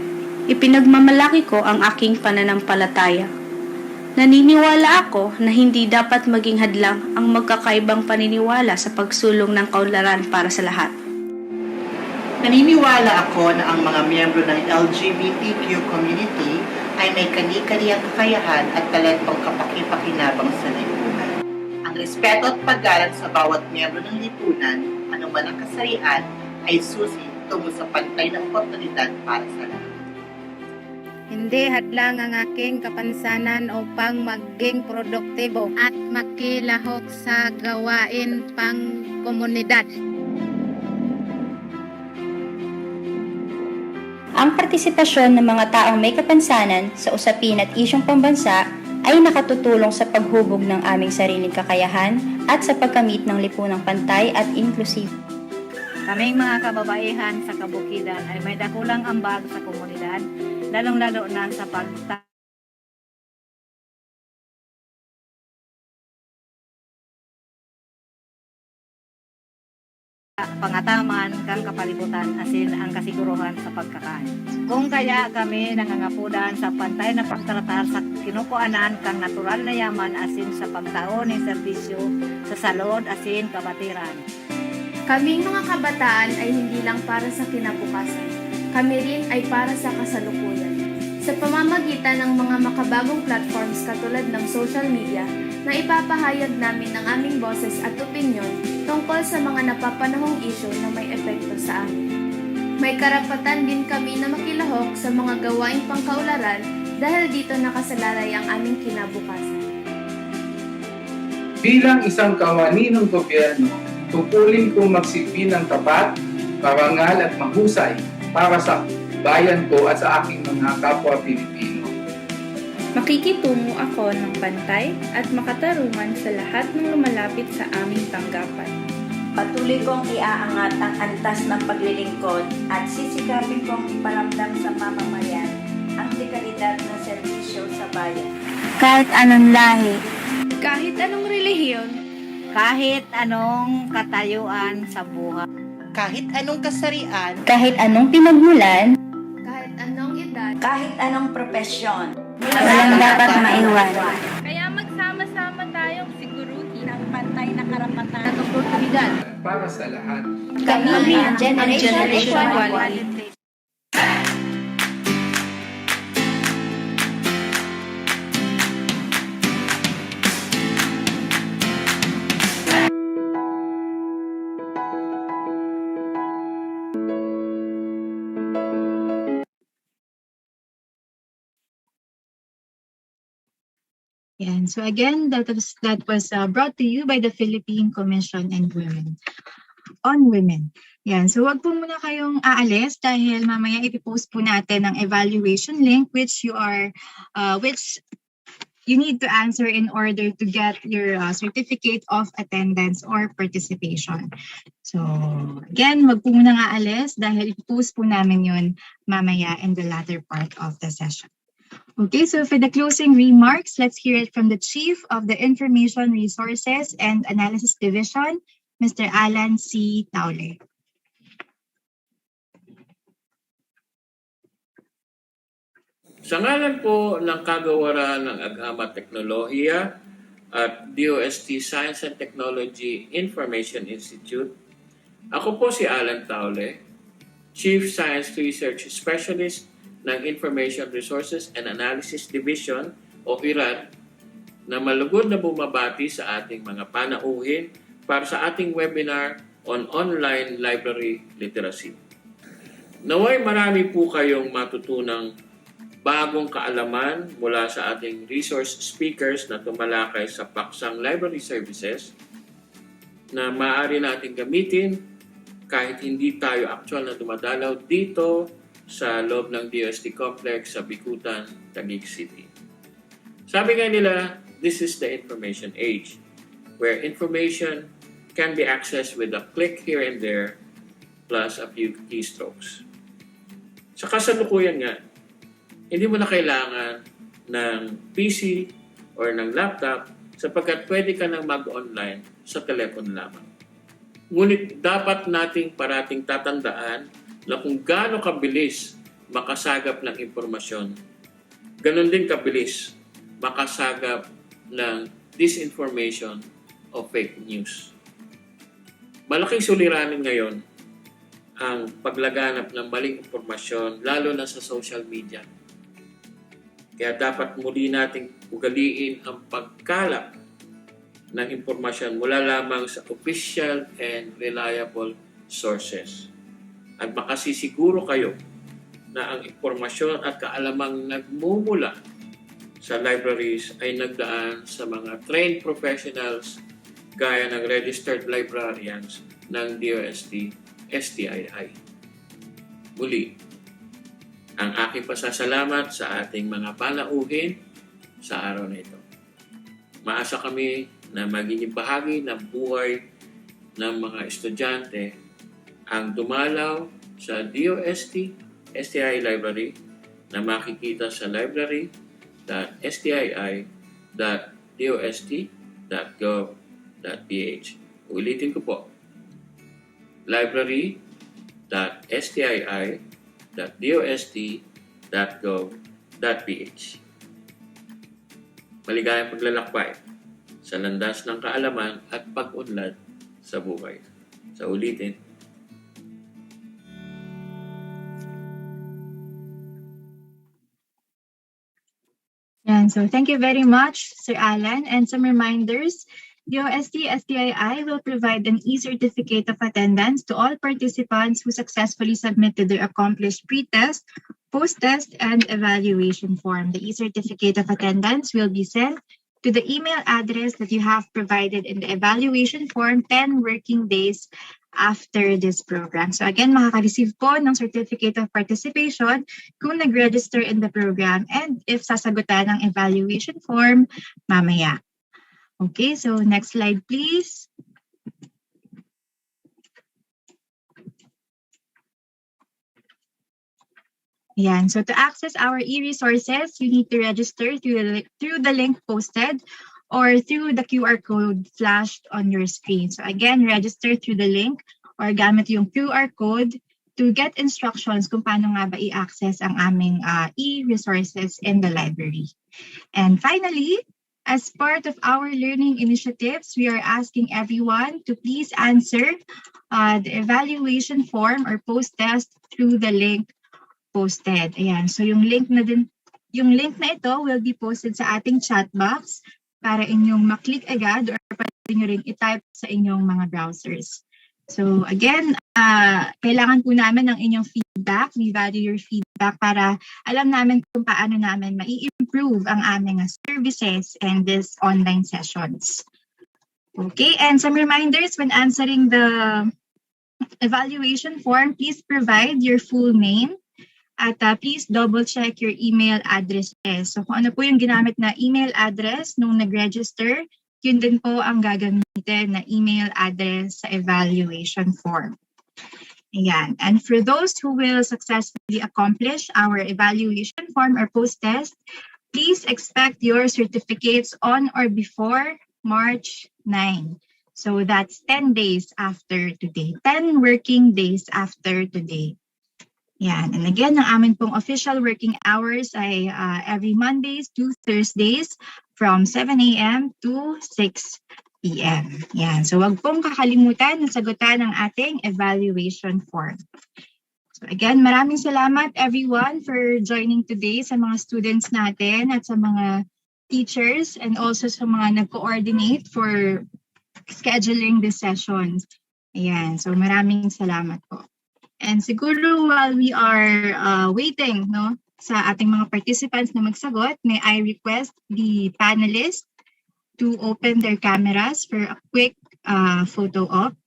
S13: ipinagmamalaki ko ang aking pananampalataya. Naniniwala ako na hindi dapat maging hadlang ang magkakaibang paniniwala sa pagsulong ng kaunlaran para sa lahat.
S14: Naniniwala ako na ang mga miyembro ng LGBTQ community ay may kani-kaniyang kakayahan at talentong kapaki-pakinabang sa lipunan. Ang respeto at paggalang sa bawat miyembro ng lipunan, anuman ang kasarian, ay susi tungo sa pantay na oportunidad para sa lahat.
S15: Hindi hadlang ang aking kapansanan upang maging produktibo at makilahok sa gawain pang komunidad.
S16: Ang partisipasyon ng mga taong may kapansanan sa usapin at isyong pambansa ay nakatutulong sa paghubog ng aming sariling kakayahan at sa pagkamit ng lipunang pantay at inklusibo.
S15: Kaming mga kababaihan sa kabukidan ay may dakulang ambag sa komunidad, lalong-lalo na sa pangataman kang kapalibutan asin ang kasiguruhan sa pagkakain. Kung kaya kami nangangapudan sa pantay na pagtratar sa kinukuanan kang natural na yaman asin sa pagtaon ng serbisyo sa salud asin kabatiran.
S17: Kaming mga kabataan ay hindi lang para sa kinabukasan. Kami rin ay para sa kasalukuyan. Sa pamamagitan ng mga makabagong platforms katulad ng social media, na ipapahayag namin ang aming boses at opinyon tungkol sa mga napapanahong isyu na may epekto sa amin. May karapatan din kami na makilahok sa mga gawaing pangkaularan dahil dito nakasalalay ang aming kinabukasan.
S18: Bilang isang kawani ng gobyerno, tupulin kong magsilbi ng tapat, parangal at mahusay para sa bayan ko at sa aking mga kapwa Pilipino.
S19: Makikitungo ako ng pantay at makatarungan sa lahat ng lumalapit sa aming tanggapan.
S20: Patuloy kong iaangat ang antas ng paglilingkod at sisikapin kong iparamdam sa mamamayan ang dekalidad ng serbisyo sa bayan.
S13: Kahit anong lahi,
S17: Kahit anong relihiyon,
S15: Kahit anong katayuan sa buhay.
S14: Kahit anong kasarian.
S16: Kahit anong pinagmulan,
S17: kahit anong edad,
S20: Kahit anong profesyon.
S13: walang dapat maiwan.
S17: Kaya magsama-sama tayong siguruhin
S20: Ng pantay na karapatan
S17: at oportunidad.
S18: Para sa lahat.
S16: kami ang
S17: Generation
S16: Generation
S17: Equality.
S1: Yan. So again, that was brought to you by the Philippine Commission on Women. Yan. So wag po muna kayong aalis dahil mamaya ipipost po natin ang evaluation link which you need to answer in order to get your certificate of attendance or participation. So again, wag po muna aalis dahil ipipost po namin yun mamaya in the latter part of the session. Okay, so for the closing remarks, let's hear it from the Chief of the Information Resources and Analysis Division, Mr. Alan C. Taule.
S21: Sa ngalan po ng kagawaran ng Agama Teknolohiya at DOST Science and Technology Information Institute, ako po si Alan Taule, Chief Science Research Specialist ng Information Resources and Analysis Division o IRAD na malugod na bumabati sa ating mga panauhin para sa ating webinar on online library literacy. Naway marami po kayong matutunang bagong kaalaman mula sa ating resource speakers na tumalakay sa paksang library services na maaari natin gamitin kahit hindi tayo actual na dumadalaw dito sa loob ng DOST Complex sa Bikutan, Taguig City. Sabi nga nila, this is the information age, where information can be accessed with a click here and there, plus a few keystrokes. Sa kasalukuyan nga, hindi mo na kailangan ng PC or ng laptop sapagkat pwede ka nang mag-online sa telepono lamang. Ngunit dapat nating parating tatandaan na kung gaano kabilis makasagap ng impormasyon, ganun din kabilis makasagap ng disinformation o fake news. Malaking suliranin ngayon ang paglaganap ng maling impormasyon, lalo na sa social media. Kaya dapat muli nating ugaliin ang pagkalap ng impormasyon mula lamang sa official and reliable sources. At makasisiguro kayo na ang impormasyon at kaalamang nagmumula sa libraries ay nagdaan sa mga trained professionals gaya ng registered librarians ng DOST-STII. Muli, ang aking pasasalamat sa ating mga panauhin sa araw na ito. Maasa kami na magiging bahagi ng buhay ng mga estudyante ang dumalaw sa DOST-STII Library na makikita sa library.stii.dost.gov.ph. Ulitin ko po, library.stii.dost.gov.ph. Maligayang paglalakbay sa landas ng kaalaman at pag-unlad sa buhay. So ulitin.
S1: And so thank you very much, Sir Alan. And some reminders, DOST-STII will provide an e-certificate of attendance to all participants who successfully submitted their accomplished pre-test, post-test, and evaluation form. The e-certificate of attendance will be sent to the email address that you have provided in the evaluation form 10 working days after this program. So again, makaka-receive po ng certificate of participation kung nag-register in the program and if sasagutan ng evaluation form mamaya. Okay, so next slide please. Yan. So to access our e-resources, you need to register through the link posted or through the QR code flashed on your screen. So again, register through the link or gamit yung QR code to get instructions kung paano nga ba i-access ang aming e-resources in the library. And finally, as part of our learning initiatives, we are asking everyone to please answer the evaluation form or post-test through the link posted. Ayan. So yung link na ito will be posted sa ating chat box para inyong maklik agad or pwede nyo rin i-type sa inyong mga browsers. So again, kailangan po namin ng inyong feedback. We value your feedback para alam namin kung paano namin mai-improve ang aming services and these online sessions. Okay, and some reminders when answering the evaluation form, please provide your full name at please double check your email addresses. So kung ano po yung ginamit na email address nung nag-register, yun din po ang gagamitin na email address sa evaluation form. Ayan. And for those who will successfully accomplish our evaluation form or post-test, please expect your certificates on or before March 9. So that's 10 days after today. 10 working days after today. Yan. And again, ang amin pong official working hours ay every Mondays to Thursdays from 7 a.m. to 6 p.m. Yan. So wag pong kakalimutan na sagutan ang ating evaluation form. So again, maraming salamat everyone for joining today sa mga students natin at sa mga teachers and also sa mga nag-coordinate for scheduling this session. Ayan. So maraming salamat po. And siguro while we are waiting sa ating mga participants na magsagot, may I request the panelists to open their cameras for a quick photo op.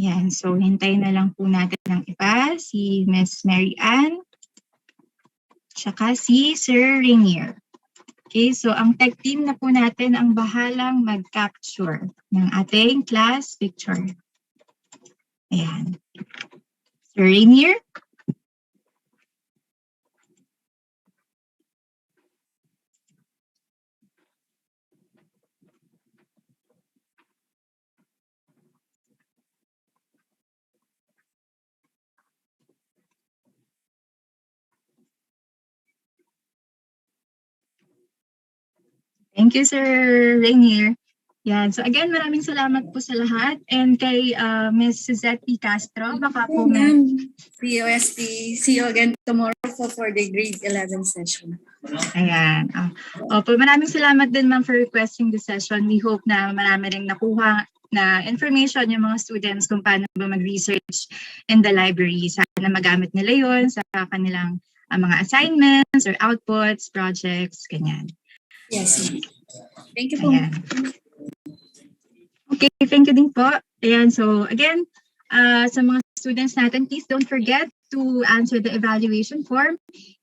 S1: Yan, so hintayin na lang po natin ng iba, si Miss Mary Ann, tsaka si Sir Rainier. Okay, so ang tech team na po natin ang bahalang mag-capture ng ating class picture. Ayan. Sir Rainier? Thank you, Sir Rainier. Yan. So again, maraming salamat po sa lahat. And kay Ms. Suzette P. Castro, baka po
S2: DOST, see you again tomorrow for the grade 11 session.
S1: Ayan. Opo, maraming salamat din ma'am for requesting the session. We hope na marami rin nakuha na information yung mga students kung paano ba mag-research in the library. Sana magamit nila yun sa kanilang mga assignments or outputs, projects, ganyan.
S2: Yes. Thank you po.
S1: Ayan. Okay, thank you din po. Ayan, so again, sa mga students natin, please don't forget to answer the evaluation form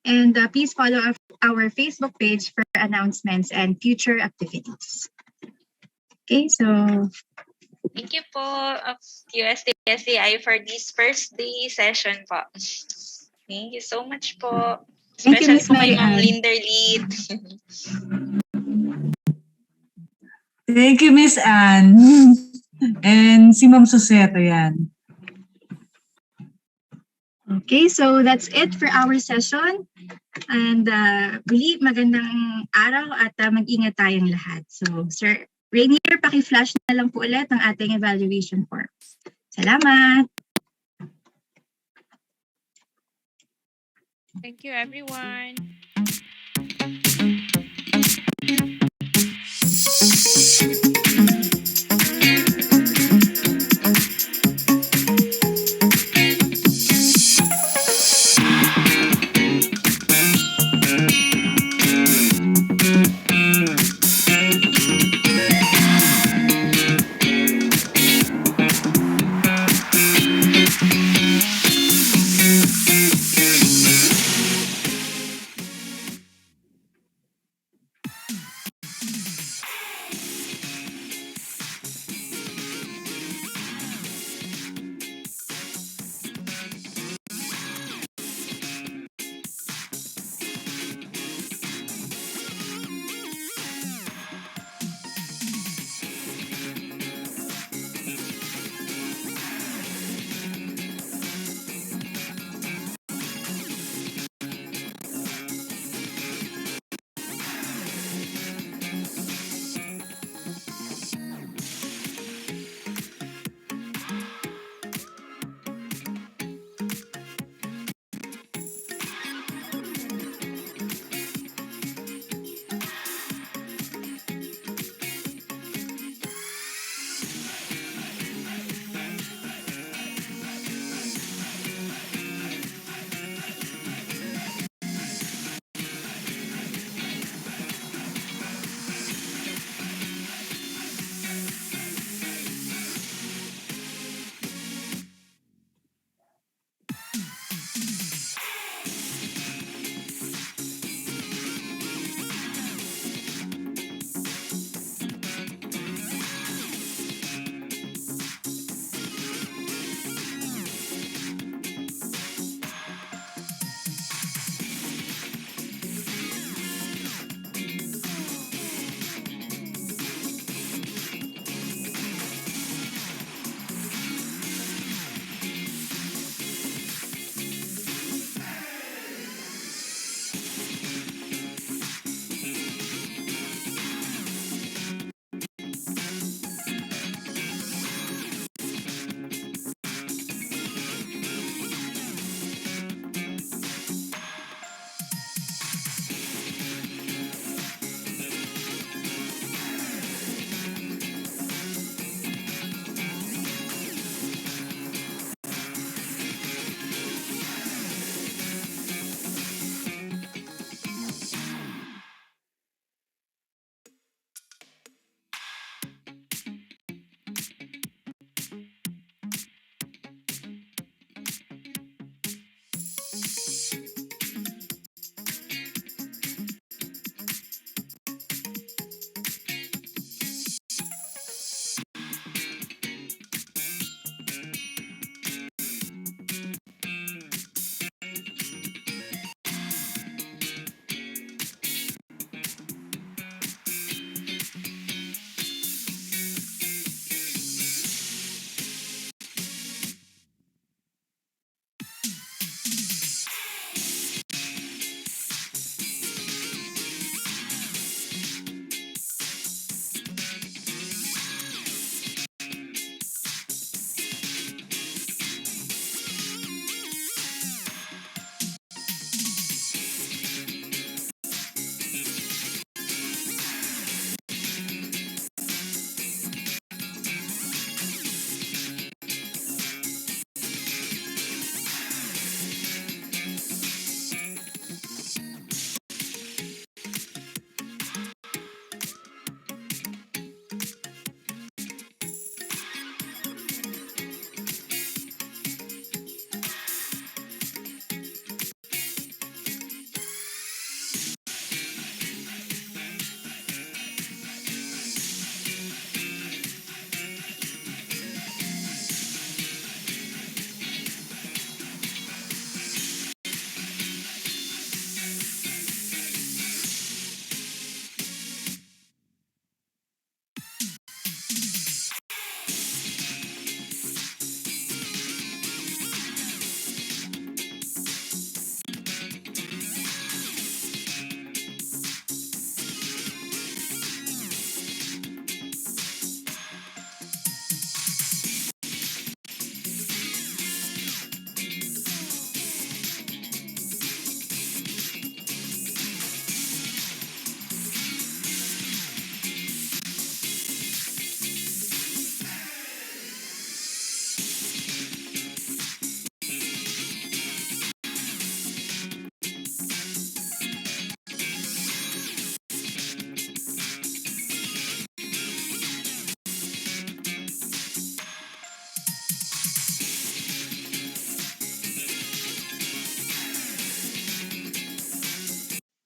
S1: and please follow our Facebook page for announcements and future activities. Okay, so
S22: thank you po, DOST-STII for this first day session po. Thank you so much po.
S1: Thank you,
S22: Especially
S1: Ms.
S22: po kay
S1: Mary
S22: Ma'am
S1: Ann.
S22: Linderlead.
S5: Thank you, Miss Ann. And si Ma'am Suseto yan.
S1: okay, so that's it for our session. And really magandang araw at mag-ingat tayong lahat. So, Sir Rainier, paki-flash na lang po ulit ang ating evaluation forms. Salamat!
S3: Thank you, everyone.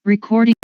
S4: Recording